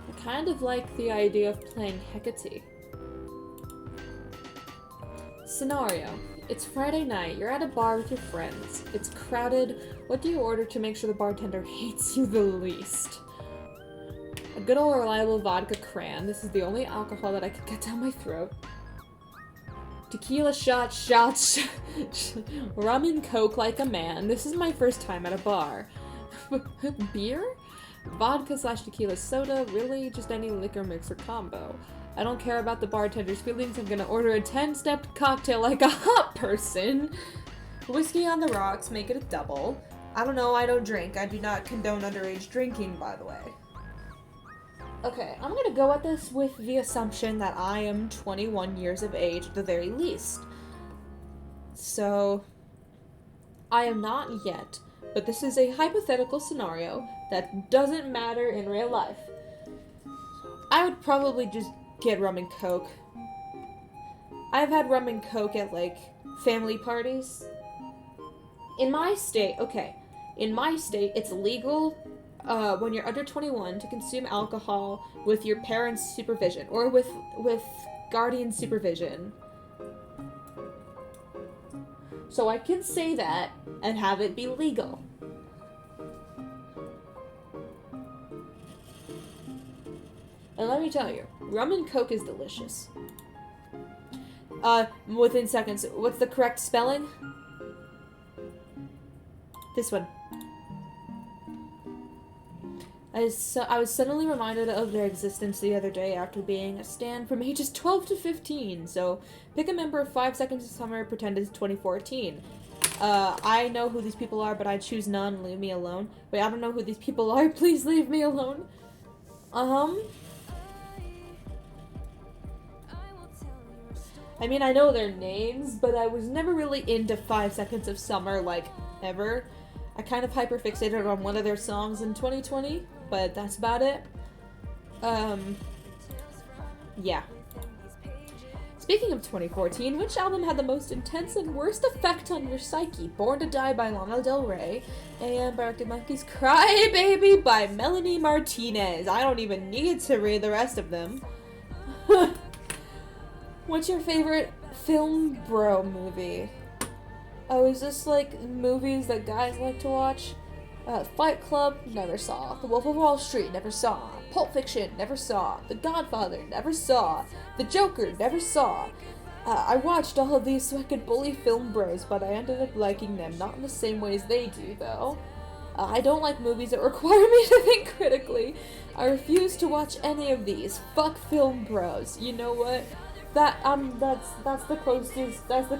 I kind of like the idea of playing Hecate. Scenario. It's Friday night, you're at a bar with your friends. It's crowded. What do you order to make sure the bartender hates you the least? A good old reliable vodka cran. This is the only alcohol that I could get down my throat. Tequila shots, rum and coke like a man. This is my first time at a bar. Beer? Vodka/tequila soda? Really? Just any liquor mix or combo. I don't care about the bartender's feelings. I'm gonna order a 10-step cocktail like a hot person. Whiskey on the rocks, make it a double. I don't know, I don't drink. I do not condone underage drinking, by the way. Okay, I'm gonna go at this with the assumption that I am 21 years of age at the very least. So, I am not yet, but this is a hypothetical scenario that doesn't matter in real life. I would probably just get rum and coke. I've had rum and coke at, like, family parties. In my state, it's legal when you're under 21 to consume alcohol with your parents' supervision, or with guardian supervision. So I can say that and have it be legal. And let me tell you, rum and coke is delicious. Within seconds. What's the correct spelling? This one. I was suddenly reminded of their existence the other day after being a stan from ages 12 to 15. So, pick a member of 5 Seconds of Summer, pretend it's 2014. I know who these people are, but I choose none. Leave me alone. Wait, I don't know who these people are. Please leave me alone. I mean, I know their names, but I was never really into 5 Seconds of Summer, like, ever. I kind of hyperfixated on one of their songs in 2020, but that's about it. Yeah. Speaking of 2014, which album had the most intense and worst effect on your psyche? Born to Die by Lana Del Rey and by Arctic Monkeys, Cry Baby by Melanie Martinez. I don't even need to read the rest of them. What's your favorite film bro movie? Oh, is this like movies that guys like to watch? Fight Club, never saw. The Wolf of Wall Street, never saw. Pulp Fiction, never saw. The Godfather, never saw. The Joker, never saw. I watched all of these so I could bully film bros, but I ended up liking them. Not in the same ways they do, though. I don't like movies that require me to think critically. I refuse to watch any of these. Fuck film bros. You know what? That's the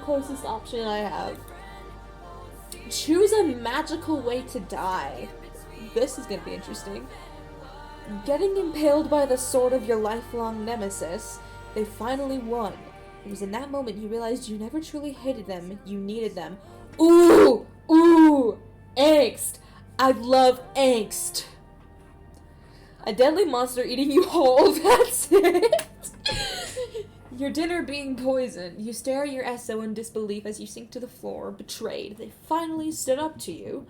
closest option I have. Choose a magical way to die. This is gonna be interesting. Getting impaled by the sword of your lifelong nemesis. They finally won. It was in that moment you realized you never truly hated them, you needed them. Ooh! Ooh! Angst! I love angst. A deadly monster eating you whole, that's it. Your dinner being poisoned. You stare at your SO in disbelief as you sink to the floor, betrayed. They finally stood up to you.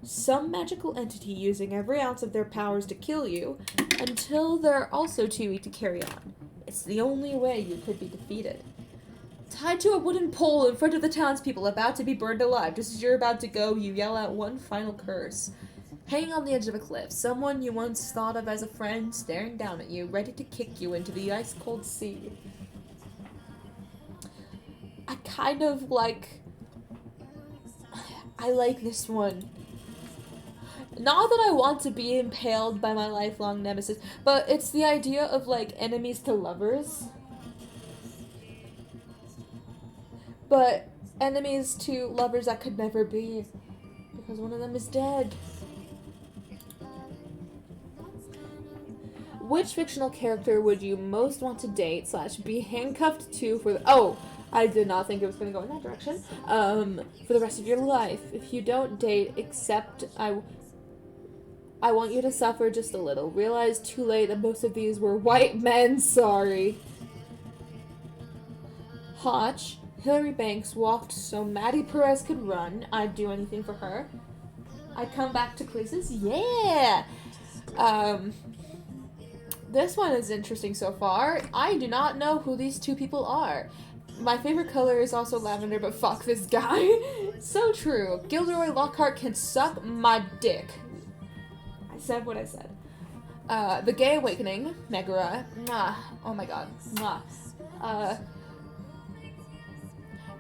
Some magical entity using every ounce of their powers to kill you, until they're also too weak to carry on. It's the only way you could be defeated. Tied to a wooden pole in front of the townspeople, about to be burned alive. Just as you're about to go, you yell out one final curse. Hanging on the edge of a cliff, someone you once thought of as a friend staring down at you, ready to kick you into the ice-cold sea. I kind of like... I like this one. Not that I want to be impaled by my lifelong nemesis, but it's the idea of, like, enemies to lovers. But enemies to lovers that could never be, because one of them is dead. Which fictional character would you most want to date / be handcuffed to for the... Oh! I did not think it was going to go in that direction. For the rest of your life. If you don't date, accept I want you to suffer just a little. Realize too late that most of these were white men, sorry. Hotch. Hillary Banks walked so Maddie Perez could run. I'd do anything for her. I'd come back to quizzes. Yeah! This one is interesting so far. I do not know who these two people are. My favorite color is also lavender, but fuck this guy. So true. Gilderoy Lockhart can suck my dick. I said what I said. The Gay Awakening, Megara. Mwah. Oh my god. Mwah.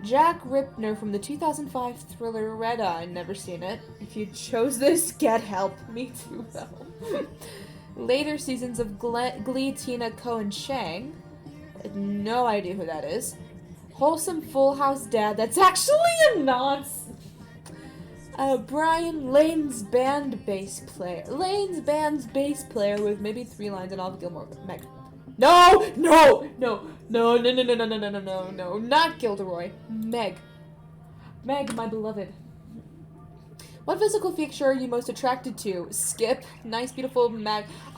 Jack Ripner from the 2005 thriller Red Eye. Never seen it. If you chose this, get help. Me too, though. Later seasons of Glee, Tina Cohen-Chang. No idea who that is. Wholesome Full House dad. That's actually a nonce. Brian Lane's band bass player. Lane's band's bass player with maybe 3 lines and all of Gilmore. Meg. No, not Gilderoy. Meg, my beloved. What physical feature are you most attracted to? Skip, nice, beautiful,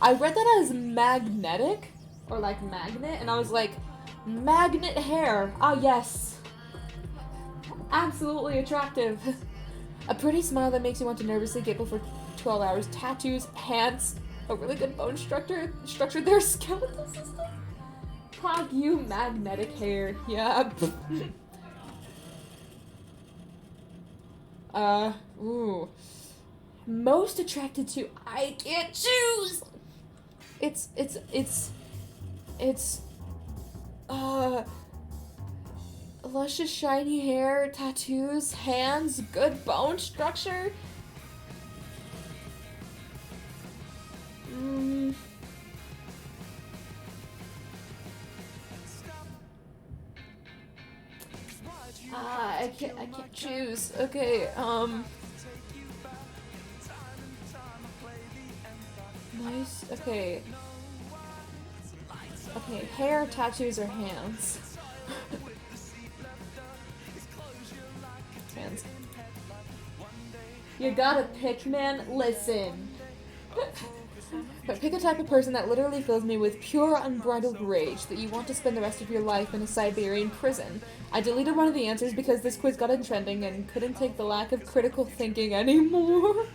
I read that as magnetic, or like magnet, and I was like, magnet hair. Ah, yes. Absolutely attractive. A pretty smile that makes you want to nervously giggle for 12 hours. Tattoos, hands, a really good bone structure, their skeletal system. Pog you, magnetic hair. Yeah. Ooh. Most attracted to, I can't choose! It's luscious shiny hair, tattoos, hands, good bone structure. I can't choose. Okay, nice, okay. Okay, hair, tattoos, or hands? Hands. You gotta pick, man. Listen. But pick a type of person that literally fills me with pure unbridled rage that you want to spend the rest of your life in a Siberian prison. I deleted one of the answers because this quiz got in trending and couldn't take the lack of critical thinking anymore.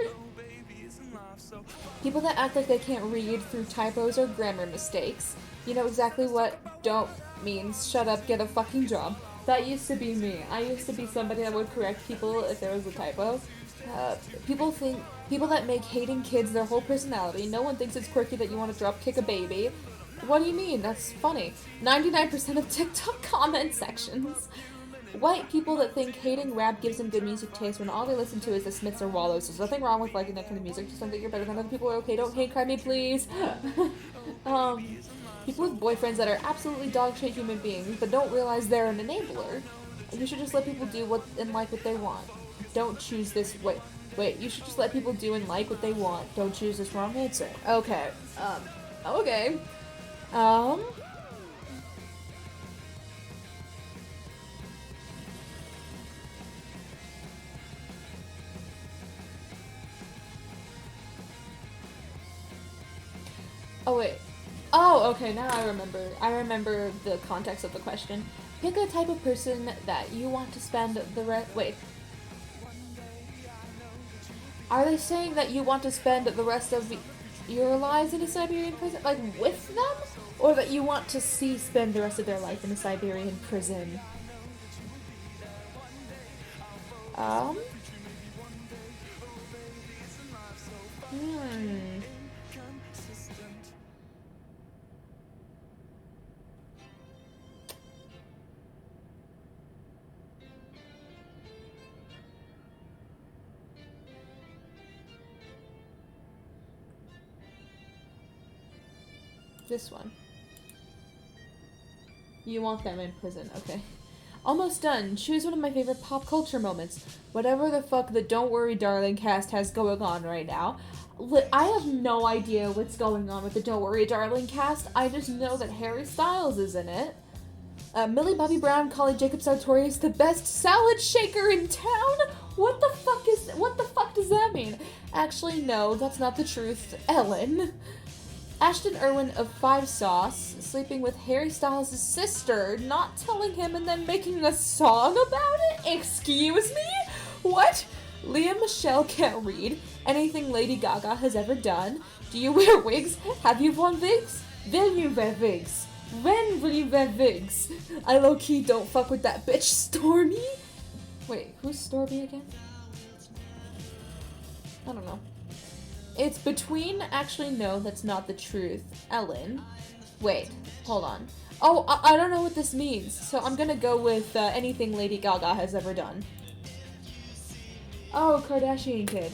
People that act like they can't read through typos or grammar mistakes. You know exactly what don't means. Shut up, get a fucking job. That used to be me. I used to be somebody that would correct people if there was a typo. People that make hating kids their whole personality. No one thinks it's quirky that you want to drop kick a baby. What do you mean? That's funny. 99% of TikTok comment sections. White people that think hating rap gives them good music taste when all they listen to is the Smiths or Wallows. There's nothing wrong with liking that kind of music. Just don't think you're better than other people are okay. Don't hate crime me, please. People with boyfriends that are absolutely dog shit human beings but don't realize they're an enabler. You should just let people do what and like what they want. Don't choose this. Wait. You should just let people do and like what they want. Don't choose this wrong answer. Okay. Okay. Oh, wait. Oh, okay, now I remember. I remember the context of the question. Pick a type of person that you want to spend the rest... Wait. Are they saying that you want to spend the rest of your lives in a Siberian prison? Like, with them? Or that you want to see spend the rest of their life in a Siberian prison? This one. You want them in prison, okay. Almost done. Choose one of my favorite pop culture moments. Whatever the fuck the Don't Worry Darling cast has going on right now. I have no idea what's going on with the Don't Worry Darling cast. I just know that Harry Styles is in it. Millie Bobby Brown calling Jacob Sartori is the best salad shaker in town? What the fuck does that mean? Actually, no, that's not the truth. Ellen. Ashton Irwin of Five Sauce sleeping with Harry Styles' sister, not telling him and then making a song about it? Excuse me? What? Leah Michelle can't read anything Lady Gaga has ever done. Do you wear wigs? Have you worn wigs? Will you wear wigs? When will you wear wigs? I low-key don't fuck with that bitch Stormy. Wait, who's Stormy again? I don't know. It's between, actually no, that's not the truth, Ellen. Wait, hold on. Oh, I don't know what this means, so I'm gonna go with anything Lady Gaga has ever done. Oh, Kardashian Kid.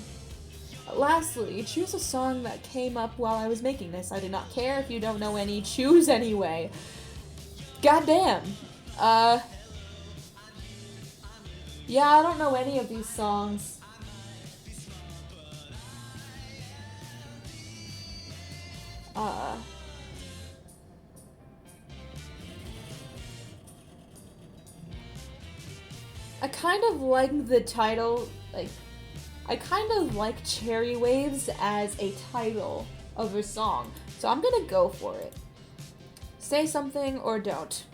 Lastly, choose a song that came up while I was making this. I do not care if you don't know any, choose anyway. Goddamn. Yeah, I don't know any of these songs. I kind of like the title, like, I kind of like Cherry Waves as a title of a song, so I'm gonna go for it. Say something or don't.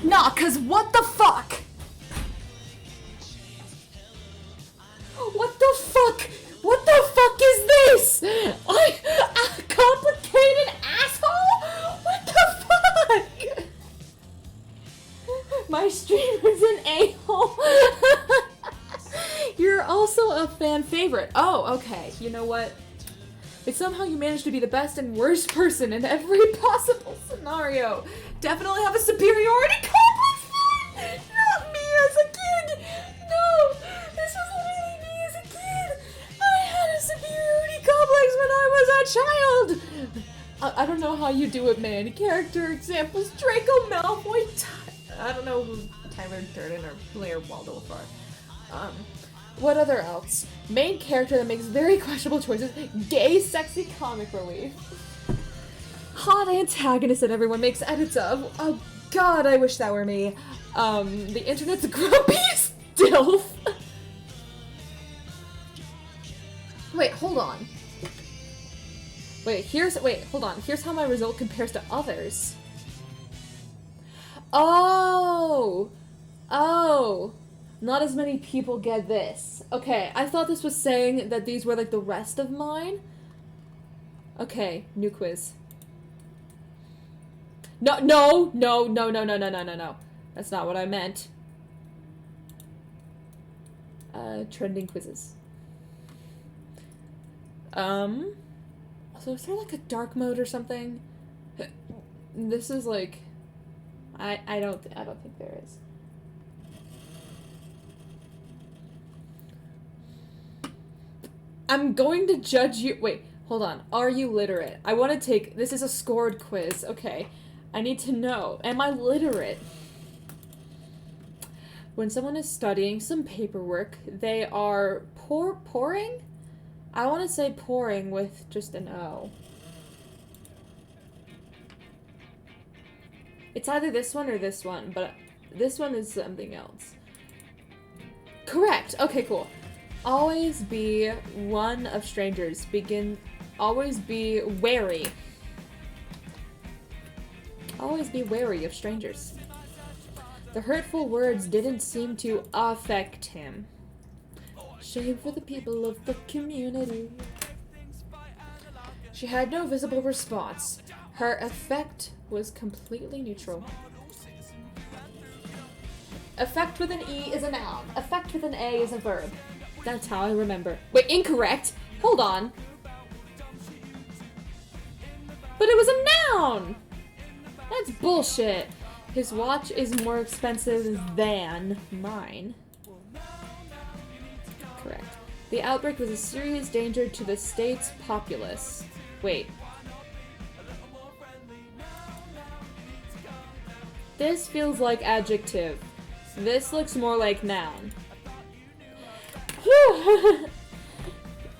Nah, cause what the fuck? What the fuck? What the fuck is this? A complicated asshole? What the fuck? My streamer's an a-hole. You're also a fan favorite. Oh, okay. You know what? But somehow you managed to be the best and worst person in every possible scenario. Definitely have a superiority complex. Not me as a kid. No, this was literally me as a child! I don't know how you do it, man. Character examples, Draco Malfoy, I don't know who Tyler Durden or Blair Waldorf are. What other else? Main character that makes very questionable choices, gay, sexy comic relief. Hot antagonist that everyone makes edits of. Oh god, I wish that were me. The internet's grumpy dilf. Wait, hold on. Hold on. Here's how my result compares to others. Oh! Not as many people get this. Okay, I thought this was saying that these were like the rest of mine. Okay, new quiz. No. That's not what I meant. Trending quizzes. So is there like a dark mode or something? This is like, I don't think there is. I'm going to judge you. Wait, hold on. Are you literate? I want to take, this is a scored quiz. Okay. I need to know. Am I literate? When someone is studying some paperwork, they are pouring? I want to say pouring with just an O. It's either this one or this one, but this one is something else. Correct! Okay, cool. Always be one of strangers. Always be wary. Always be wary of strangers. The hurtful words didn't seem to affect him. Shame for the people of the community. She had no visible response. Her effect was completely neutral. Effect with an E is a noun. Effect with an A is a verb. That's how I remember. Wait, incorrect! Hold on. But it was a noun! That's bullshit. His watch is more expensive than mine. Correct. The outbreak was a serious danger to the state's populace. Wait. This feels like adjective. This looks more like noun.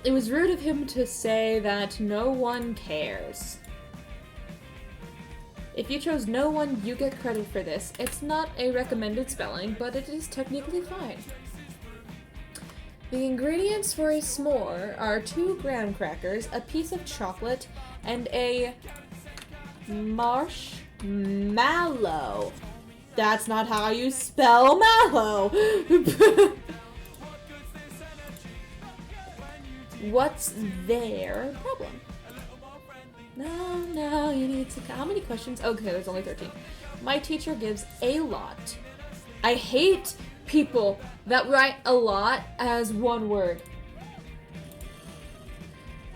It was rude of him to say that no one cares. If you chose no one, you get credit for this. It's not a recommended spelling, but it is technically fine. The ingredients for a s'more are 2 graham crackers, a piece of chocolate, and a marshmallow. That's not how you spell mallow. What's their problem? No, you need to... How many questions? Okay, there's only 13. My teacher gives a lot. I hate people that write a lot as one word.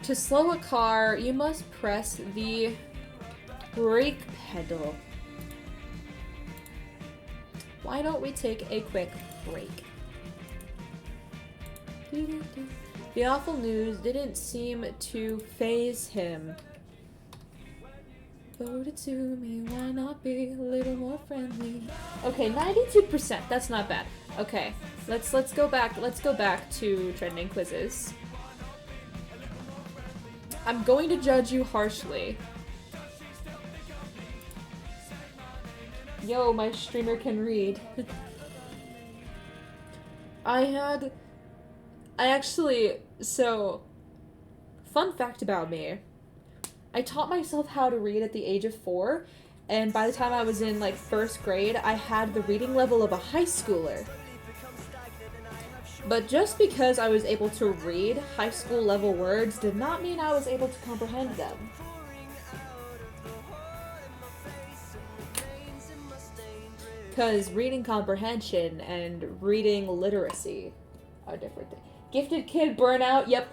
To slow a car, you must press the brake pedal. Why don't we take a quick break? The awful news didn't seem to faze him. Voted to me, why not be a little more friendly? Okay, 92%. That's not bad. Okay, let's go back. Let's go back to trending quizzes. I'm going to judge you harshly. Yo, my streamer can read. So, fun fact about me. I taught myself how to read at the age of 4, and by the time I was in, like, 1st grade, I had the reading level of a high schooler. But just because I was able to read high school level words did not mean I was able to comprehend them. Because reading comprehension and reading literacy are different things. Gifted kid burnout, yep.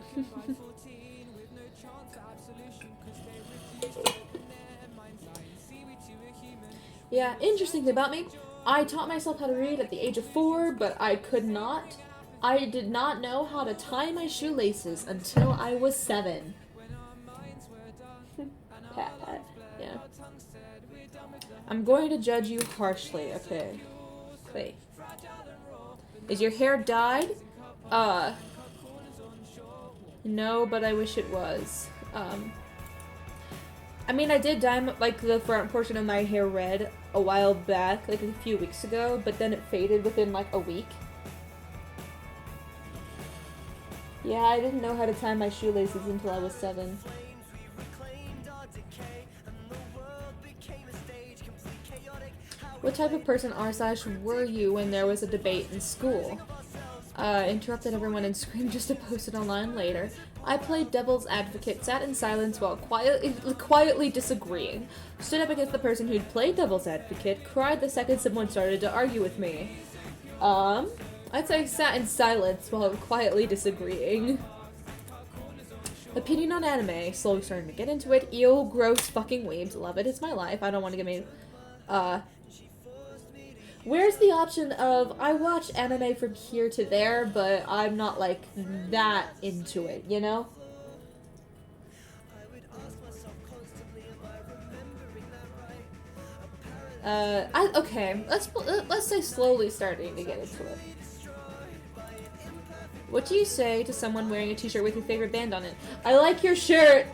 Yeah, interesting thing about me, I taught myself how to read at the age of 4, but I did not know how to tie my shoelaces until I was 7. I'm going to judge you harshly, okay? Wait. Is your hair dyed? No, but I wish it was. I mean, I did dye, like, the front portion of my hair red a while back, like a few weeks ago, but then it faded within, like, a week. Yeah, I didn't know how to tie my shoelaces until I was 7. What type of person were you when there was a debate in school? Interrupted everyone and screamed just to post it online later. I played devil's advocate, sat in silence while quietly disagreeing. Stood up against the person who'd played devil's advocate, cried the second someone started to argue with me. I'd say sat in silence while quietly disagreeing. Opinion on anime, slowly starting to get into it. Ew, gross fucking weebs, love it, it's my life, I don't want to get made, where's the option of, I watch anime from here to there, but I'm not, like, that into it, you know? Okay, let's say slowly starting to get into it. What do you say to someone wearing a t-shirt with your favorite band on it? I like your shirt!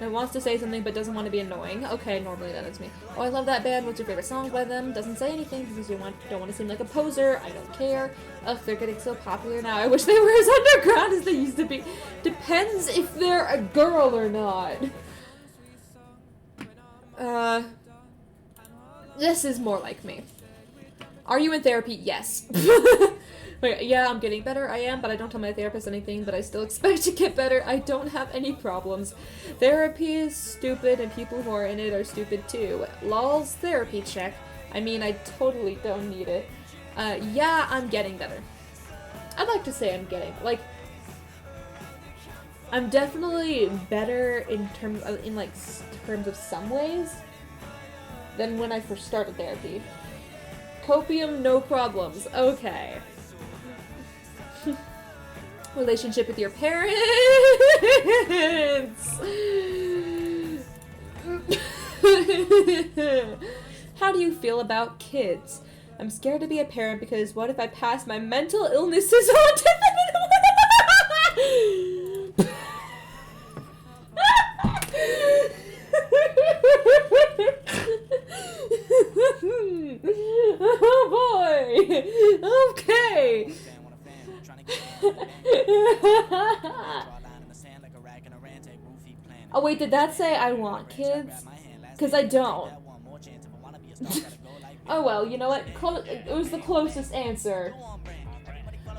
And wants to say something but doesn't want to be annoying. Okay, normally that is me. Oh, I love that band. What's your favorite song by them? Doesn't say anything because you don't want to seem like a poser. I don't care. Ugh, they're getting so popular now. I wish they were as underground as they used to be. Depends if they're a girl or not. This is more like me. Are you in therapy? Yes. Wait, yeah, I'm getting better, I am, but I don't tell my therapist anything, but I still expect to get better. I don't have any problems. Therapy is stupid, and people who are in it are stupid too. LOL's therapy check. I mean, I totally don't need it. Yeah, I'm getting better. I'd like to say I'm getting, like, I'm definitely better in terms of some ways than when I first started therapy. Copium, no problems. Okay. Relationship with your parents. How do you feel about kids? I'm scared to be a parent because what if I pass my mental illnesses on to them? Oh boy. Okay. Oh wait, did that say I want kids? Because I don't. Oh well, you know what? It was the closest answer.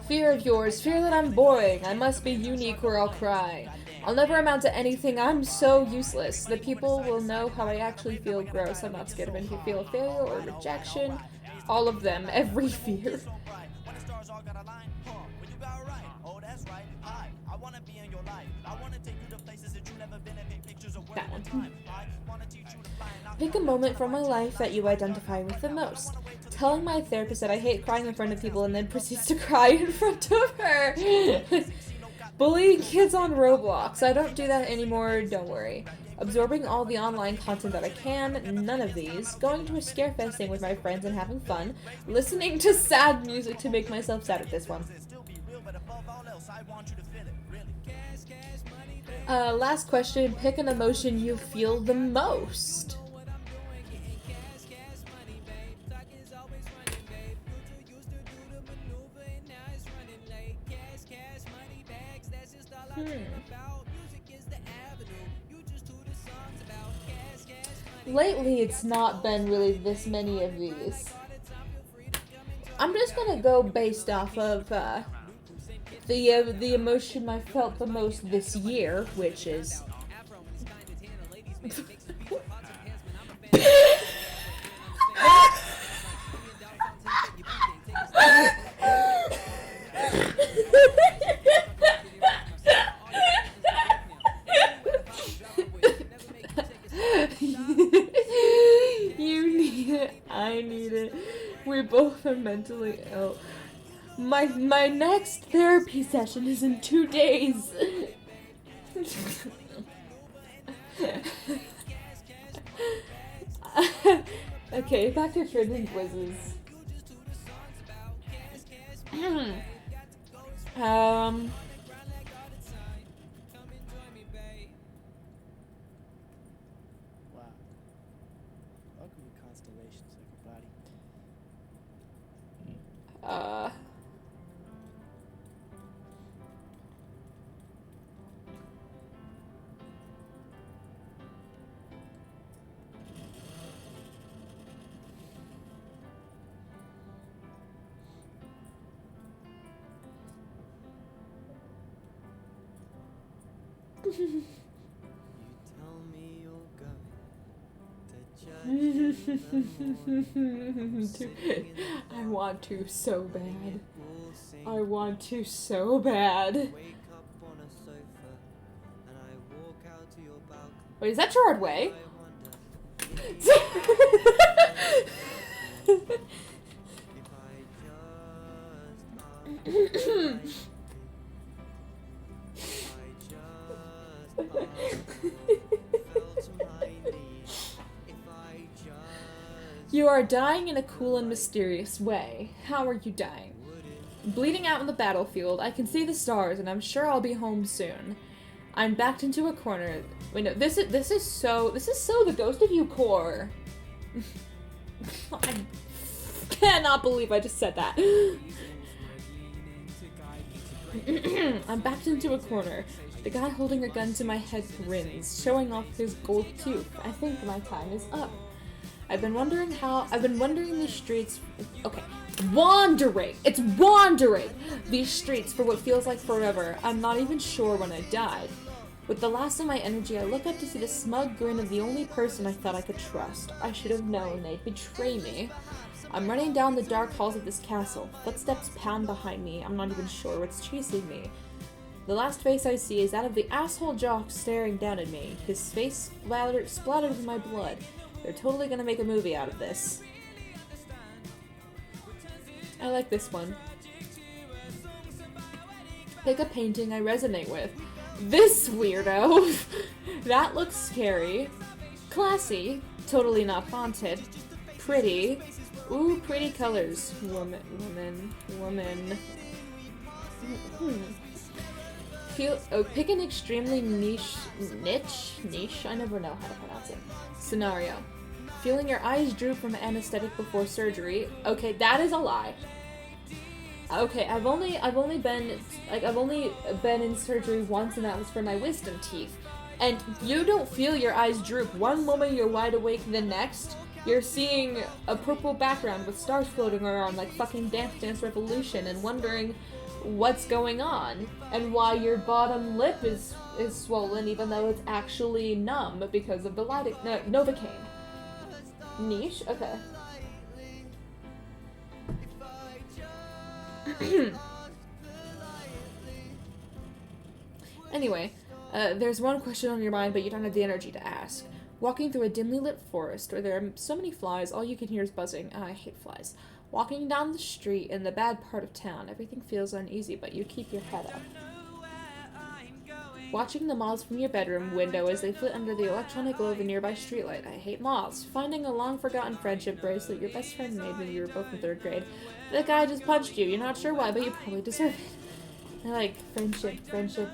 Fear of yours, fear that I'm boring. I must be unique or I'll cry. I'll never amount to anything, I'm so useless. The people will know how I actually feel. Gross. I'm not scared of anything. Feel of failure or rejection. All of them. Every fear. That one. Pick a moment from my life that you identify with the most. Telling my therapist that I hate crying in front of people and then proceeds to cry in front of her. Bullying kids on Roblox. I don't do that anymore, don't worry. Absorbing all the online content that I can, none of these. Going to a scarefesting with my friends and having fun. Listening to sad music to make myself sad at this one. Last question. Pick an emotion you feel the most. Lately, it's not been really this many of these. I'm just gonna go based off of the emotion I felt the most this year, which is You need it, I need it. We both are mentally ill. My next therapy session is in 2 days. Okay, back to trading quizzes. um... Wow. Welcome to Constellations, everybody. You tell me you're going to judge I want to so bad. I want to so bad. Wake up on a sofa and I walk out to your balcony. Wait, is that Gerard Way? You are dying in a cool and mysterious way. How are you dying? Bleeding out on the battlefield, I can see the stars, and I'm sure I'll be home soon. I'm backed into a corner. Wait, no, this is so the Ghost of You core. I cannot believe I just said that. I'm backed into a corner. The guy holding a gun to my head grins, showing off his gold tooth. I think my time is up. I've been wandering these streets. Okay. Wandering! It's wandering! These streets for what feels like forever. I'm not even sure when I died. With the last of my energy, I look up to see the smug grin of the only person I thought I could trust. I should have known they'd betray me. I'm running down the dark halls of this castle. Footsteps pound behind me. I'm not even sure what's chasing me. The last face I see is that of the asshole jock staring down at me. His face splattered with my blood. They're totally gonna make a movie out of this. I like this one. Pick a painting I resonate with. This weirdo! That looks scary. Classy. Totally not haunted. Pretty. Ooh, pretty colors. Woman. Pick an extremely niche, I never know how to pronounce it. Scenario. Feeling your eyes droop from anesthetic before surgery. Okay, that is a lie. Okay, I've only been in surgery once, and that was for my wisdom teeth. And you don't feel your eyes droop. One moment you're wide awake, the next you're seeing a purple background with stars floating around like fucking Dance Revolution, and wondering what's going on and why your bottom lip is swollen even though it's actually numb because of the Novocaine. Niche? Okay. Anyway, there's one question on your mind but you don't have the energy to ask. Walking through a dimly lit forest where there are so many flies, all you can hear is buzzing. I hate flies. Walking down the street in the bad part of town, everything feels uneasy, but you keep your head up. Watching the moths from your bedroom window as they flit under the electronic glow of a nearby streetlight. I hate moths. Finding a long-forgotten friendship bracelet your best friend made when you were both in 3rd grade. The guy just punched you. You're not sure why, but you probably deserve it. I like friendship bracelet.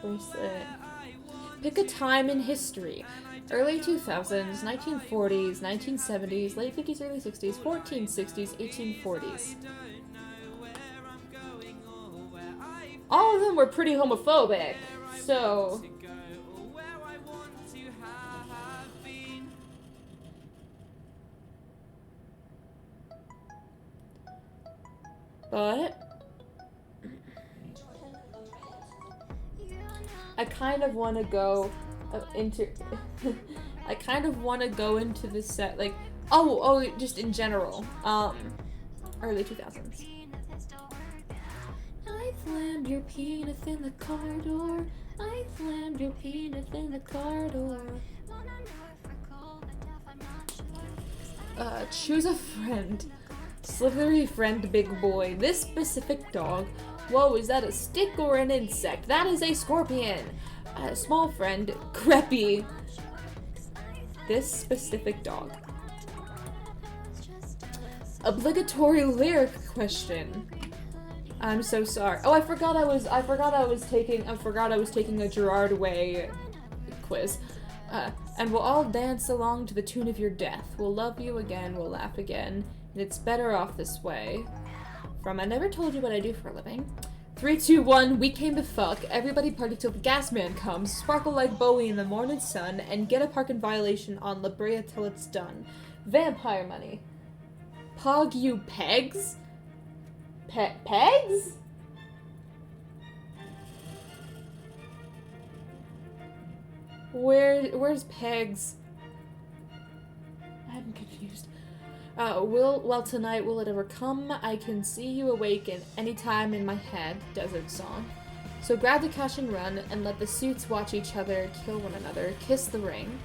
Pick a time in history. Early 2000s, 1940s, 1970s, late 50s, early 60s, 1460s, 1840s. All of them were pretty homophobic, so... But... I kind of want to go into... I kind of want to go into the set, like... Oh, just in general. Early 2000s. I slammed your penis in the car door. I slammed your penis in the car door. Choose a friend. Slithery friend, big boy. This specific dog. Whoa, is that a stick or an insect? That is a scorpion. Small friend, Creepy. This specific dog. Obligatory lyric question. I'm so sorry. Oh, I forgot I was taking a Gerard Way quiz. And we'll all dance along to the tune of your death. We'll love you again, we'll laugh again, and it's better off this way. From I never told you what I do for a living. 3, 2, 1, we came to fuck. Everybody party till the gas man comes. Sparkle like Bowie in the morning sun, and get a parking violation on La Brea till it's done. Vampire money. Pog you pegs? Pegs? Where's pegs? I'm confused. Well, tonight, will it ever come? I can see you awaken anytime in my head. Desert song. So grab the cash and run, and let the suits watch each other kill one another. Kiss the ring.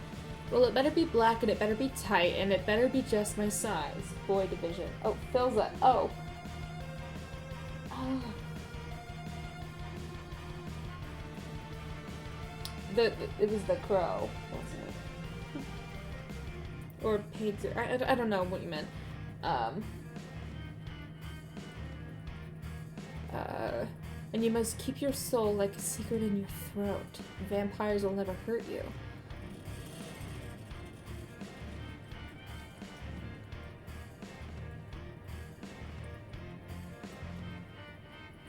Well, it better be black, and it better be tight, and it better be just my size. Boy division. Oh, fills that. Oh. Oh. It was the crow, wasn't it? Or pigs, or I don't know what you meant. And you must keep your soul like a secret in your throat. Vampires will never hurt you.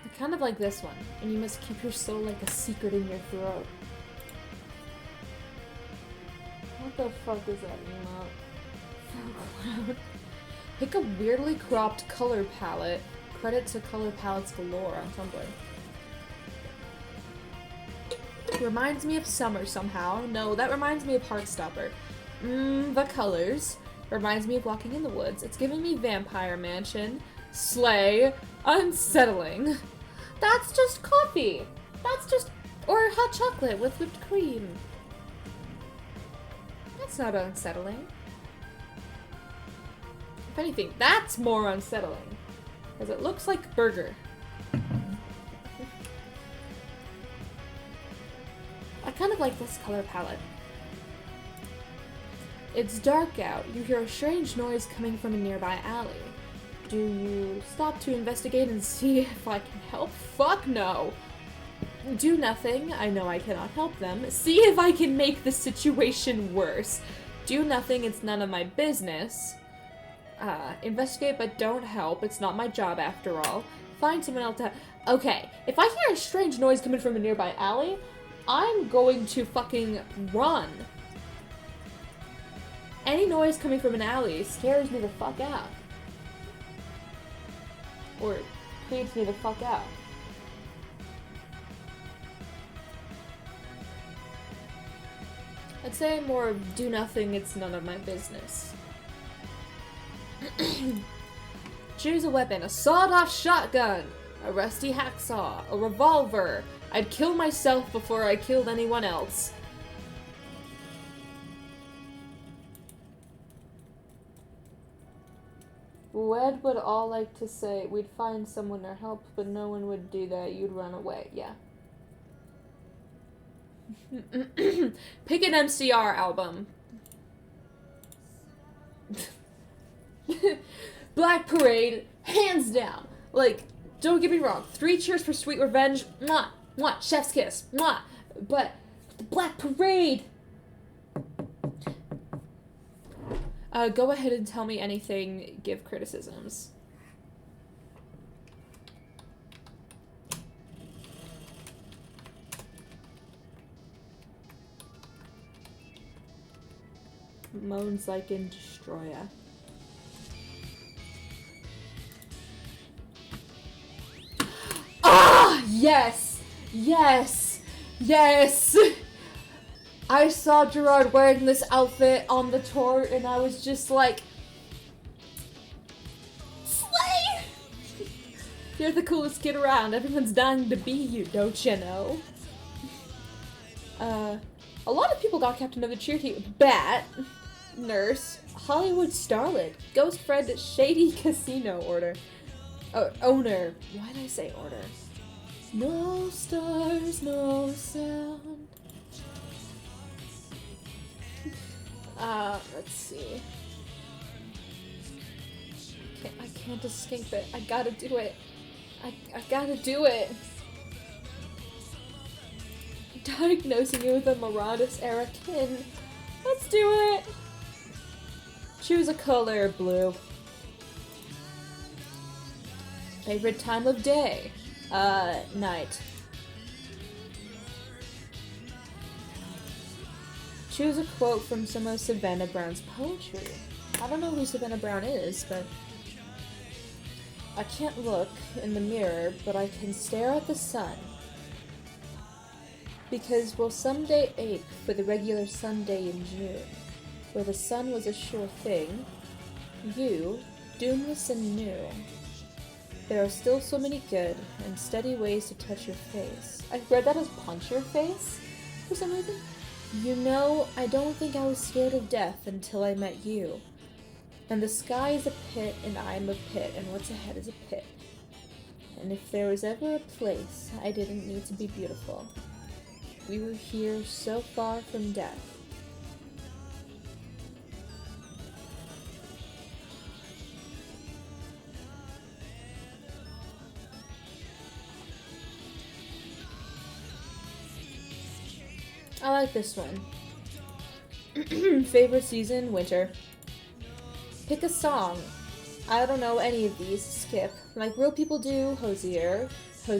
I kind of like this one. And you must keep your soul like a secret in your throat. What the fuck is that emote? Pick a weirdly cropped color palette. Credit to Color Palettes Galore on Tumblr. Reminds me of summer somehow. No, that reminds me of Heartstopper. The colors. Reminds me of walking in the woods. It's giving me Vampire Mansion. Slay. Unsettling. That's just coffee. That's just... Or hot chocolate with whipped cream. That's not unsettling. If anything, that's more unsettling. Because it looks like burger. I kind of like this color palette. It's dark out. You hear a strange noise coming from a nearby alley. Do you stop to investigate and see if I can help? Fuck no! Do nothing. I know I cannot help them. See if I can make the situation worse. Do nothing. It's none of my business. Investigate but don't help. It's not my job after all. Find someone else to... Okay, if I hear a strange noise coming from a nearby alley, I'm going to fucking run. Any noise coming from an alley scares me the fuck out. Or creeps me the fuck out. I'd say more do nothing, it's none of my business. Choose a weapon. A sawed-off shotgun. A rusty hacksaw. A revolver. I'd kill myself before I killed anyone else. Wed would all like to say, we'd find someone to help, but no one would do that. You'd run away. Yeah. Pick an MCR album. Black Parade, hands down. Like, don't get me wrong. 3 cheers for Sweet Revenge. Mwah. Mwah. Chef's kiss. Mwah. But the Black Parade. Go ahead and tell me anything. Give criticisms. Moans like in Destroya. Ah! Yes! Yes! Yes! I saw Gerard wearing this outfit on the tour and I was just like... Slay! You're the coolest kid around. Everyone's dying to be you, don't you know? A lot of people got captain of the cheer team. Bat. Nurse. Hollywood starlet. Ghost Fred. Shady casino owner. Why did I say order? No stars, no sound. Let's see. I can't escape it. I gotta do it. I gotta do it. Diagnosing you with a Maraudus era kin. Let's do it. Choose a color, blue. Favorite time of day? Night. Choose a quote from some of Savannah Brown's poetry. I don't know who Savannah Brown is, but I can't look in the mirror, but I can stare at the sun. Because we'll someday ache for the regular Sunday in June, where the sun was a sure thing, you, doomless and new. There are still so many good and steady ways to touch your face. I read that as punch your face for some reason. You know, I don't think I was scared of death until I met you. And the sky is a pit, and I am a pit, and what's ahead is a pit. And if there was ever a place I didn't need to be beautiful, we were here so far from death. I like this one. Favorite season? Winter. Pick a song. I don't know any of these. Skip. Like real people do. Hosier, I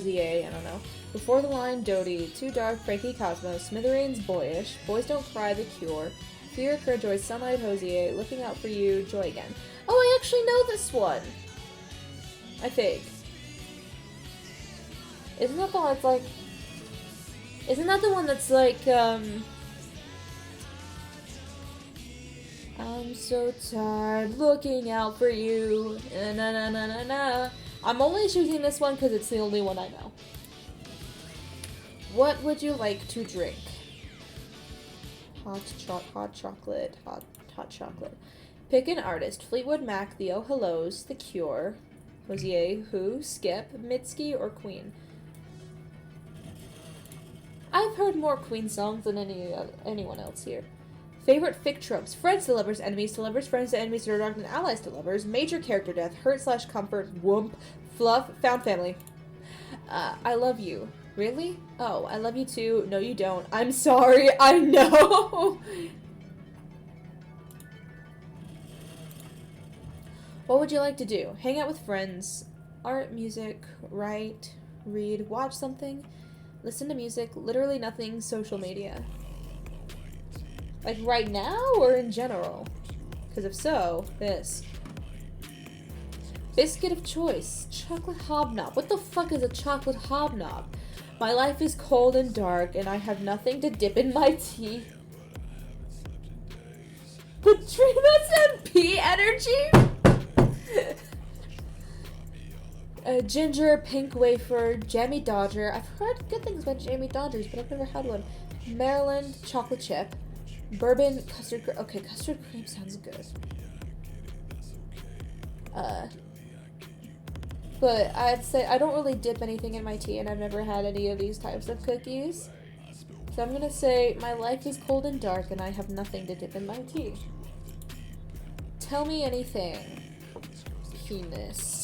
don't know. Before the Line, Dodie. Too Dark, Frankie Cosmo. Smithereens, Boyish. Boys Don't Cry, The Cure. Fear, Killjoy, Sunlight, Hosier. Looking Out for You, Joy Again. Oh, I actually know this one. I think. Isn't that the one that's like... Isn't that the one that's like, I'm so tired looking out for you, na na na na na. I'm only choosing this one because it's the only one I know. What would you like to drink? Hot chocolate. Pick an artist. Fleetwood Mac, The Oh Hellos, The Cure, Hosier, Who, Skip, Mitski, or Queen. I've heard more Queen songs than anyone else here. Favorite fic tropes. Friends to lovers, enemies to lovers, friends to enemies, dark and allies to lovers, major character death, hurt/comfort, whoomp, fluff, found family. I love you. Really? Oh, I love you too. No, you don't. I'm sorry. I know. What would you like to do? Hang out with friends. Art, music, write, read, watch something. Listen to music, literally nothing, social media. Like right now or in general? Because if so, this. Biscuit of choice, chocolate hobnob. What the fuck is a chocolate hobnob? My life is cold and dark and I have nothing to dip in my tea. Patrina's MP energy? Ginger, pink wafer, Jammy Dodger. I've heard good things about Jammy Dodgers, but I've never had one. Maryland, chocolate chip. Bourbon, custard cream. Okay, custard cream sounds good. But I'd say I don't really dip anything in my tea, and I've never had any of these types of cookies. So I'm gonna say my life is cold and dark, and I have nothing to dip in my tea. Tell me anything. Penis.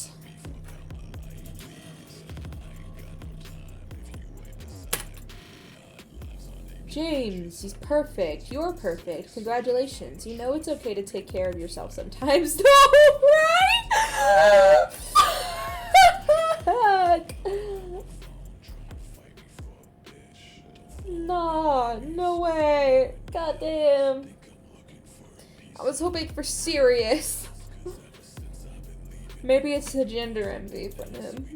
James, he's perfect. You're perfect. Congratulations. You know it's okay to take care of yourself sometimes. No, right? Fuck. Nah, no way. Goddamn. I was hoping for serious. Maybe it's the gender envy from him.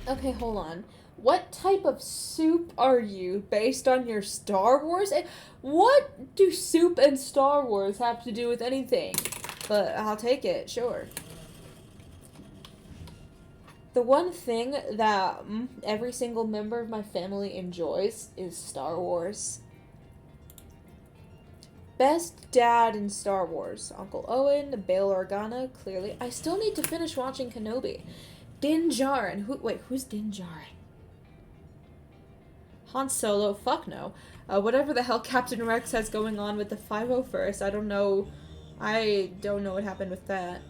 Okay, hold on. What type of soup are you based on your Star Wars? What do soup and Star Wars have to do with anything? But I'll take it, sure. The one thing that every single member of my family enjoys is Star Wars. Best dad in Star Wars. Uncle Owen, Bail Organa, clearly. I still need to finish watching Kenobi. Din Djarin. Who's Din Djarin? Han Solo, fuck no. Whatever the hell Captain Rex has going on with the 501st, I don't know what happened with that.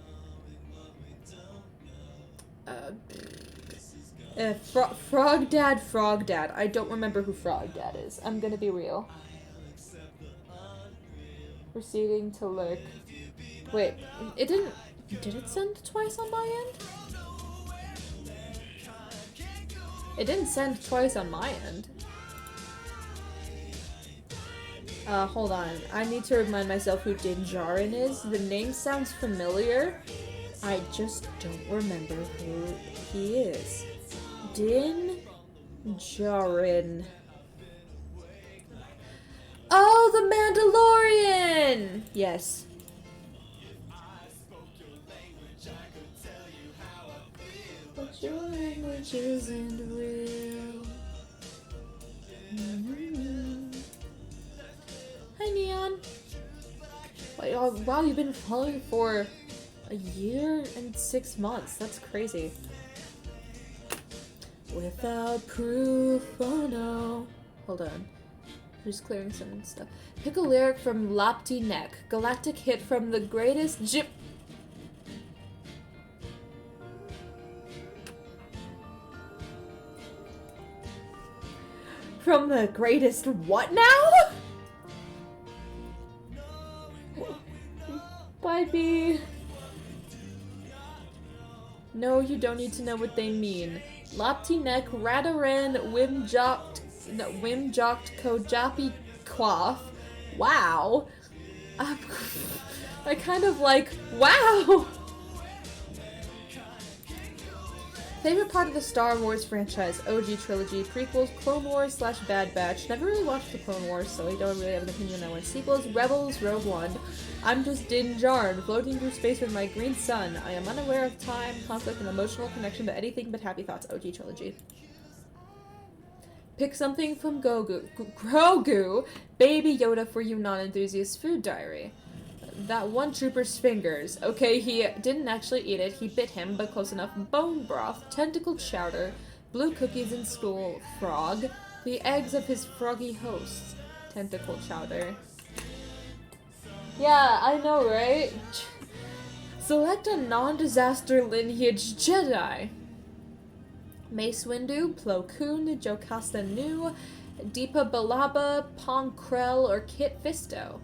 Frog Dad. I don't remember who Frog Dad is. I'm gonna be real. Proceeding to lurk. Wait, it didn't... Did it send twice on my end? It didn't send twice on my end. Hold on. I need to remind myself who Din Djarin is. The name sounds familiar. I just don't remember who he is. Din Djarin. Oh, the Mandalorian! Yes. But your language isn't real. Hi, Neon. Wow, you've been following for a year and 6 months. That's crazy. Without proof, oh no. Hold on. I'm just clearing some stuff. Pick a lyric from Lapti Nek. Galactic hit from the greatest From the greatest what now? Bye, B. No, you don't need to know what they mean. Lapti Nek, Radaran, Wimjokt, Kojapi Quaff. Wow. I kind of like, wow! Favorite part of the Star Wars franchise, OG trilogy, prequels, Clone Wars / Bad Batch. Never really watched the Clone Wars, so I don't really have an opinion on that one. Sequels, Rebels, Rogue One. I'm just Din Djarin, floating through space with my green sun. I am unaware of time, conflict, and emotional connection to anything but happy thoughts. OG trilogy. Pick something from Grogu, Baby Yoda for you non-enthusiasts food diary. That one trooper's fingers. Okay, he didn't actually eat it. He bit him, but close enough. Bone broth, tentacled chowder, blue cookies in school, frog, the eggs of his froggy hosts. Tentacle chowder. Yeah, I know, right? Select a non-disaster lineage Jedi. Mace Windu, Plo Koon, Jocasta Nu, Deepa Balaba, Pong Krell, or Kit Fisto.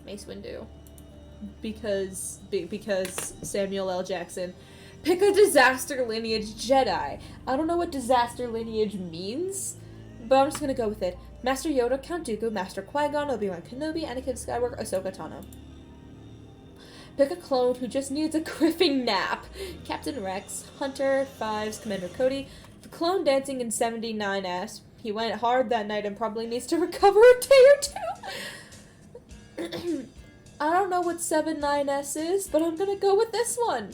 Mace Windu. Because Samuel L. Jackson. Pick a disaster lineage Jedi. I don't know what disaster lineage means, but I'm just gonna go with it. Master Yoda, Count Dooku, Master Qui-Gon, Obi-Wan Kenobi, Anakin Skywalker, Ahsoka Tano. Pick a clone who just needs a griffing nap. Captain Rex, Hunter, Fives, Commander Cody. The clone dancing in 79S. He went hard that night and probably needs to recover a day or two. I don't know what 79S is, but I'm gonna go with this one.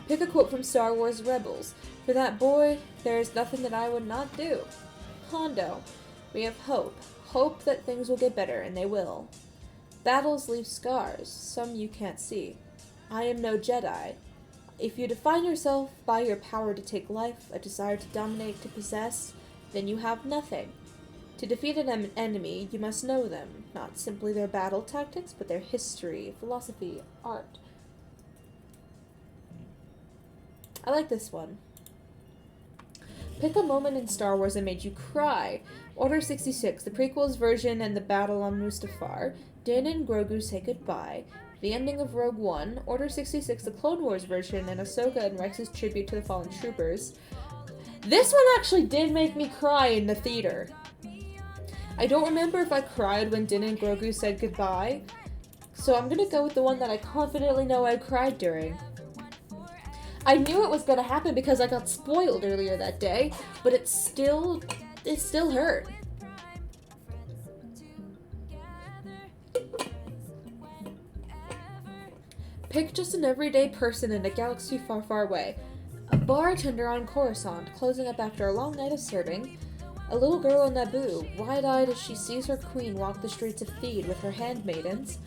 Pick a quote from Star Wars Rebels. For that boy, there is nothing that I would not do. Hondo. We have hope. Hope that things will get better, and they will. Battles leave scars, some you can't see. I am no Jedi. If you define yourself by your power to take life, a desire to dominate, to possess, then you have nothing. To defeat an enemy, you must know them, not simply their battle tactics, but their history, philosophy, art. I like this one. Pick a moment in Star Wars that made you cry. Order 66, the prequels version and the battle on Mustafar. Din and Grogu say goodbye. The ending of Rogue One. Order 66, the Clone Wars version, and Ahsoka and Rex's tribute to the fallen troopers. This one actually did make me cry in the theater. I don't remember if I cried when Din and Grogu said goodbye, so I'm gonna go with the one that I confidently know I cried during. I knew it was gonna happen because I got spoiled earlier that day, but it still hurt. Pick just an everyday person in a galaxy far, far away. A bartender on Coruscant, closing up after a long night of serving. A little girl in Naboo, wide-eyed as she sees her queen walk the streets of Theed with her handmaidens.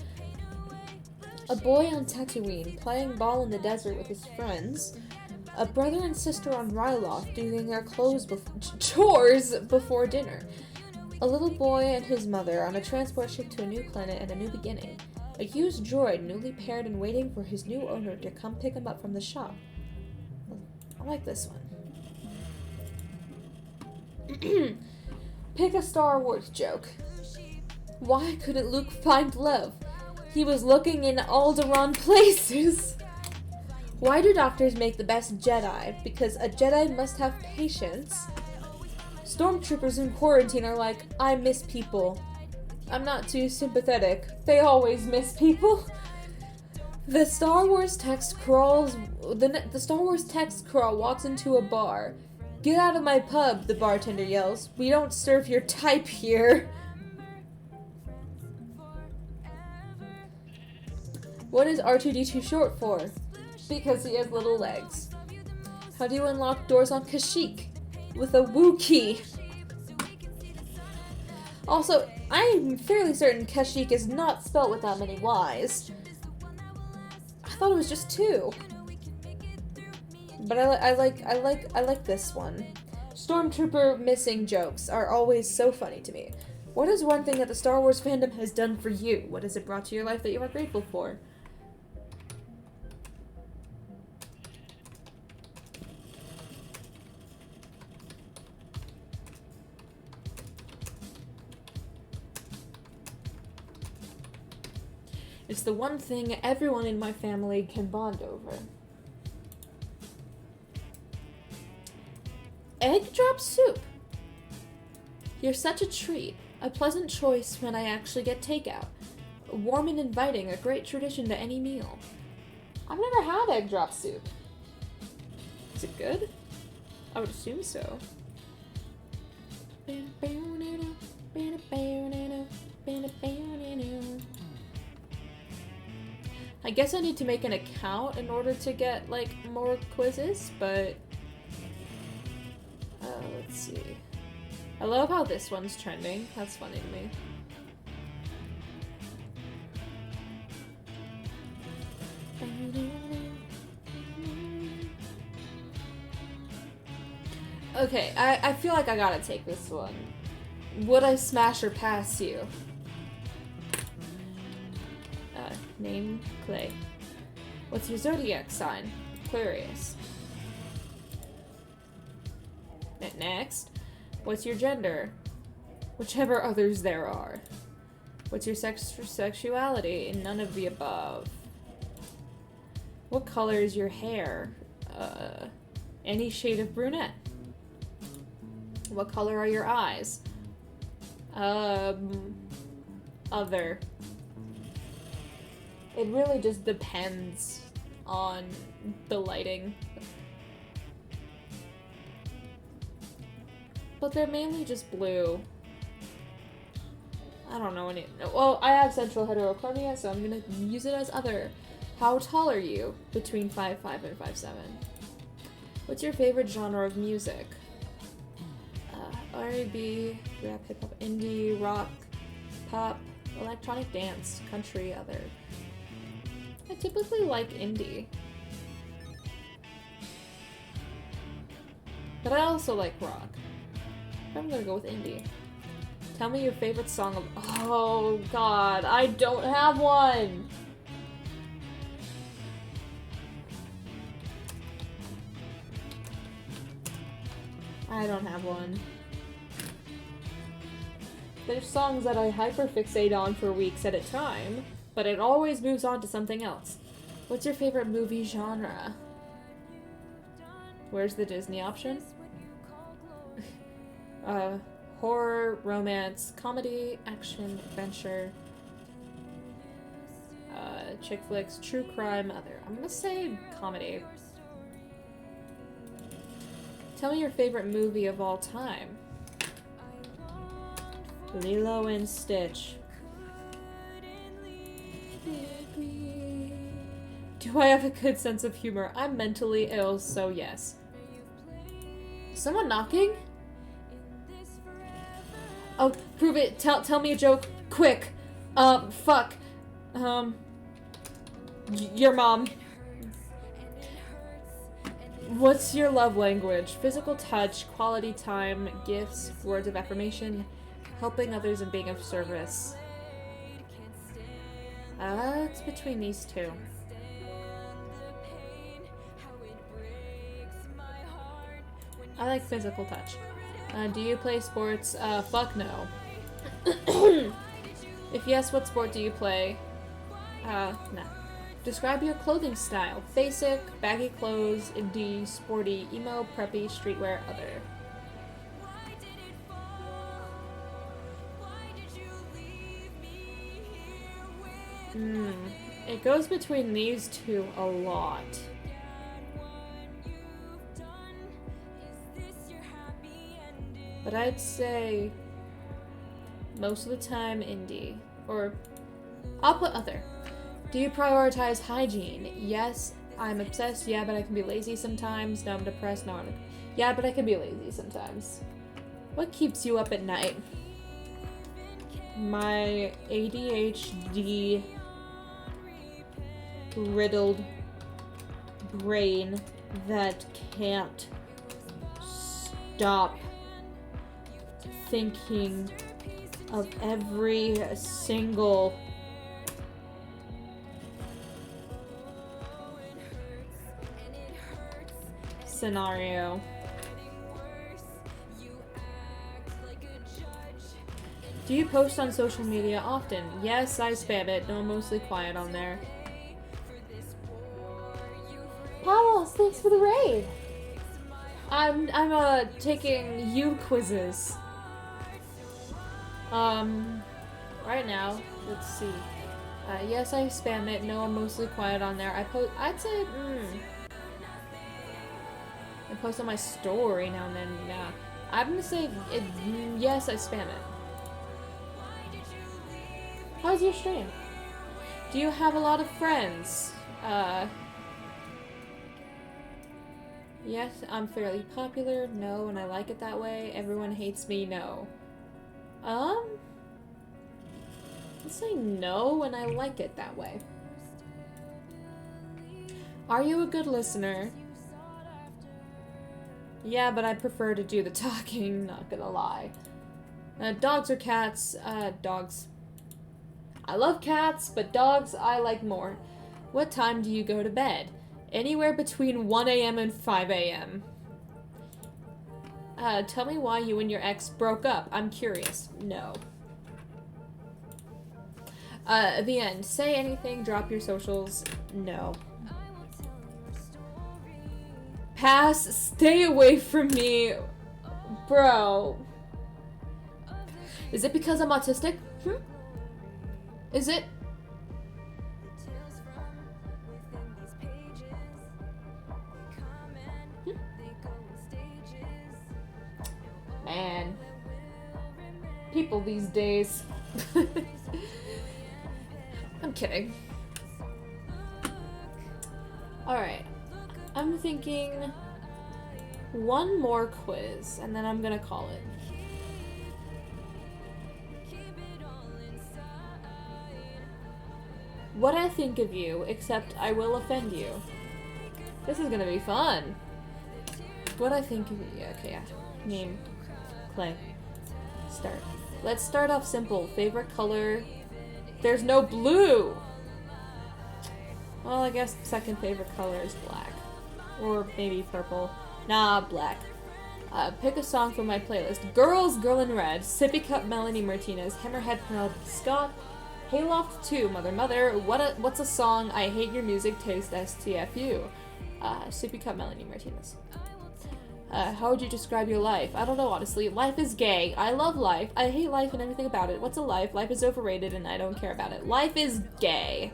A boy on Tatooine, playing ball in the desert with his friends. A brother and sister on Ryloth doing their chores before dinner. A little boy and his mother on a transport ship to a new planet and a new beginning. A used droid newly paired and waiting for his new owner to come pick him up from the shop. I like this one. Pick a Star Wars joke. Why couldn't Luke find love? He was looking in all the wrong places. Why do doctors make the best Jedi? Because a Jedi must have patience. Stormtroopers in quarantine are like, I miss people. I'm not too sympathetic. They always miss people. The Star Wars text crawl walks into a bar. Get out of my pub, the bartender yells. We don't serve your type here. What is R2-D2 short for? Because he has little legs. How do you unlock doors on Kashyyyk? With a Woo key. Also, I'm fairly certain Kashyyyk is not spelt with that many Y's. I thought it was just 2. But I like this one. Stormtrooper missing jokes are always so funny to me. What is one thing that the Star Wars fandom has done for you? What has it brought to your life that you are grateful for? It's the one thing everyone in my family can bond over. Egg drop soup. You're such a treat. A pleasant choice when I actually get takeout. Warm and inviting, a great tradition to any meal. I've never had egg drop soup. Is it good? I would assume so. I guess I need to make an account in order to get, like, more quizzes, but... let's see. I love how this one's trending. That's funny to me. Okay, I feel like I gotta take this one. Would I smash or pass you? Name Clay. What's your zodiac sign? Aquarius. Next. What's your gender? Whichever others there are. What's your sexuality? None of the above. What color is your hair? Any shade of brunette. What color are your eyes? Other. It really just depends on the lighting. But they're mainly just blue. I don't know any. Well, I have central heterochromia, so I'm gonna use it as other. How tall are you? Between 5'5" and 5'7". What's your favorite genre of music? R&B, rap, hip hop, indie, rock, pop, electronic dance, country, other. I typically like indie. But I also like rock. I'm gonna go with indie. Tell me your favorite song of... Oh, God. I don't have one! I don't have one. There's songs that I hyperfixate on for weeks at a time, but it always moves on to something else. What's your favorite movie genre? Where's the Disney option? Horror, romance, comedy, action, adventure, chick flicks, true crime, other. I'm gonna say comedy. Tell me your favorite movie of all time. Lilo and Stitch. Do I have a good sense of humor? I'm mentally ill, so yes. Is someone knocking? Prove it. Tell me a joke. Quick. Fuck. Your mom. What's your love language? Physical touch, quality time, gifts, words of affirmation, helping others and being of service. It's between these two. I like physical touch. Do you play sports? Fuck no. If yes, what sport do you play? No. Describe your clothing style. Basic, baggy clothes, indie, sporty, emo, preppy, streetwear, other. It goes between these two a lot. But I'd say most of the time indie. Or I'll put other. Do you prioritize hygiene? Yes, I'm obsessed. Yeah, but I can be lazy sometimes. No, I'm depressed. No, I'm... Yeah, but I can be lazy sometimes. What keeps you up at night? My ADHD riddled brain that can't stop thinking of every single scenario. Do you post on social media often? Yes, I spam it. No, I'm mostly quiet on there. Powell, thanks for the raid. I'm taking you quizzes. Right now, let's see. Yes, I spam it. No, I'm mostly quiet on there. I'd say, I post on my story now and then, yeah. I'm gonna say, yes, I spam it. How's your stream? Do you have a lot of friends? Yes, I'm fairly popular. No, and I like it that way. Everyone hates me. No. Let's say no, and I like it that way. Are you a good listener? Yeah, but I prefer to do the talking, not gonna lie. Dogs or cats? Dogs. I love cats, but dogs I like more. What time do you go to bed? Anywhere between 1 a.m. and 5 a.m. Tell me why you and your ex broke up. I'm curious. No. The end. Say anything, drop your socials. No. Pass, stay away from me. Bro. Is it because I'm autistic? Is it? Man. People these days. I'm kidding. Alright. I'm thinking one more quiz, and then I'm gonna call it. What I think of you, except I will offend you. This is gonna be fun. What I think of you. Okay, yeah. Name. Play. Start. Let's start off simple. Favorite color. There's no blue! Well, I guess second favorite color is black. Or maybe purple. Nah, black. Pick a song from my playlist. Girls, Girl in Red. Sippy Cup, Melanie Martinez. Hammerhead, Penelope Scott. Hayloft 2, Mother Mother. What's a song? I Hate Your Music Taste, STFU. Sippy Cup, Melanie Martinez. How would you describe your life? I don't know, honestly. Life is gay. I love life. I hate life and everything about it. What's a life? Life is overrated and I don't care about it. Life is gay.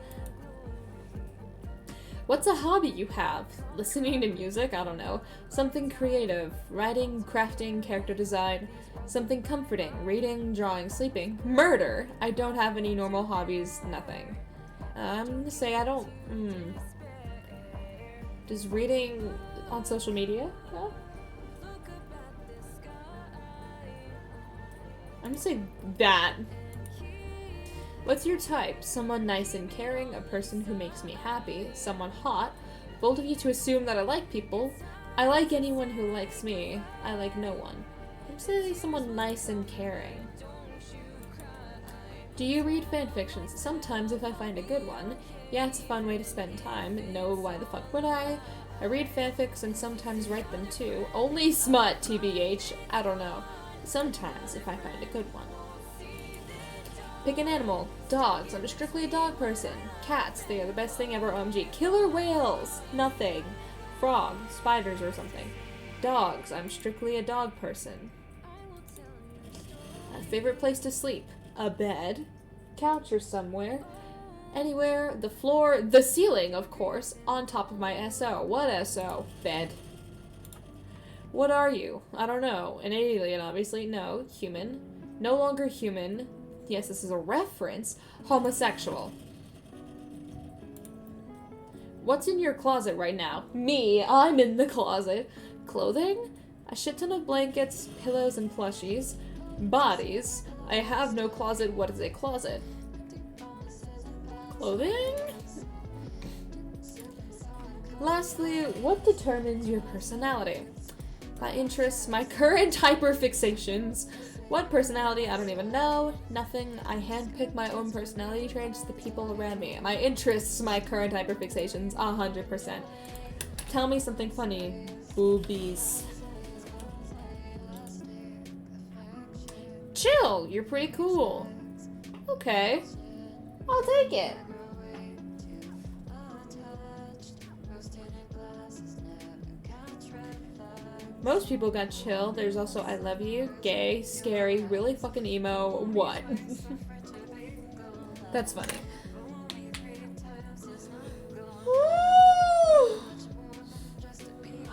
What's a hobby you have? Listening to music? I don't know. Something creative. Writing, crafting, character design. Something comforting. Reading, drawing, sleeping. Murder! I don't have any normal hobbies. Nothing. I'm gonna say I don't... Does reading on social media? I'm gonna say that. What's your type? Someone nice and caring, a person who makes me happy, someone hot. Bold of you to assume that I like people. I like anyone who likes me. I like no one. I'm saying someone nice and caring. Do you read fanfictions? Sometimes if I find a good one. Yeah, it's a fun way to spend time. No, why the fuck would I? I read fanfics and sometimes write them too. Only smut, TBH. I don't know. Sometimes if I find a good one. Pick an animal. Dogs. I'm strictly a dog person. Cats. They are the best thing ever. OMG. Killer whales. Nothing. Frog. Spiders or something. Dogs. I'm strictly a dog person. My favorite place to sleep. A bed. Couch or somewhere. Anywhere. The floor. The ceiling, of course. On top of my SO. What SO? Bed. What are you? I don't know. An alien, obviously. No. Human. No longer human. Yes, this is a reference. Homosexual. What's in your closet right now? Me. I'm in the closet. Clothing? A shit ton of blankets, pillows, and plushies. Bodies. I have no closet. What is a closet? Clothing? Lastly, what determines your personality? My interests, my current hyperfixations. What personality? I don't even know. Nothing. I handpick my own personality traits, the people around me. My interests, my current hyperfixations, 100%. Tell me something funny. Boobies. Chill, you're pretty cool. Okay. I'll take it. Most people got chill. There's also I love you, gay, scary, really fucking emo, what? That's funny. Woo!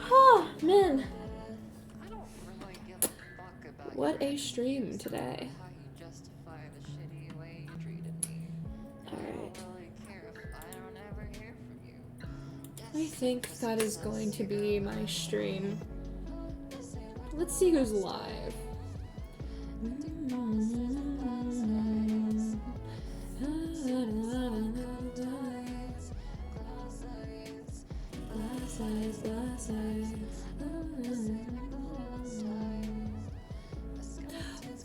Oh, man. What a stream today. Alright. I think that is going to be my stream. Let's see who's live.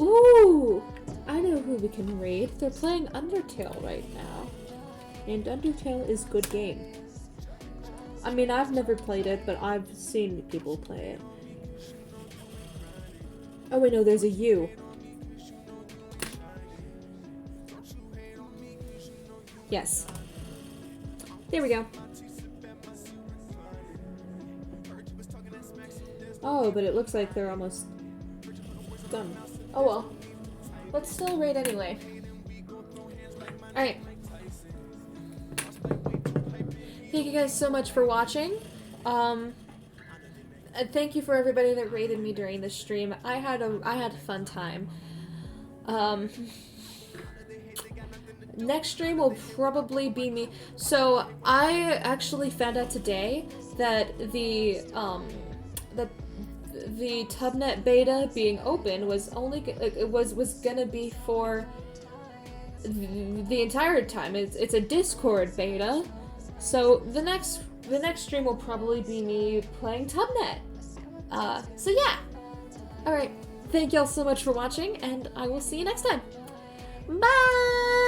Ooh! I know who we can raid. They're playing Undertale right now. And Undertale is good game. I mean, I've never played it, but I've seen people play it. Oh wait, no, there's a U. Yes. There we go. Oh, but it looks like they're almost done. Oh well. Let's still raid anyway. Alright. Thank you guys so much for watching. And thank you for everybody that rated me during this stream. I had a fun time. Next stream will probably be me. So I actually found out today that the Tubnet beta being open was only was gonna be for the entire time. It's a Discord beta. So the next stream will probably be me playing Tubnet. So yeah. Alright. Thank y'all so much for watching, and I will see you next time. Bye!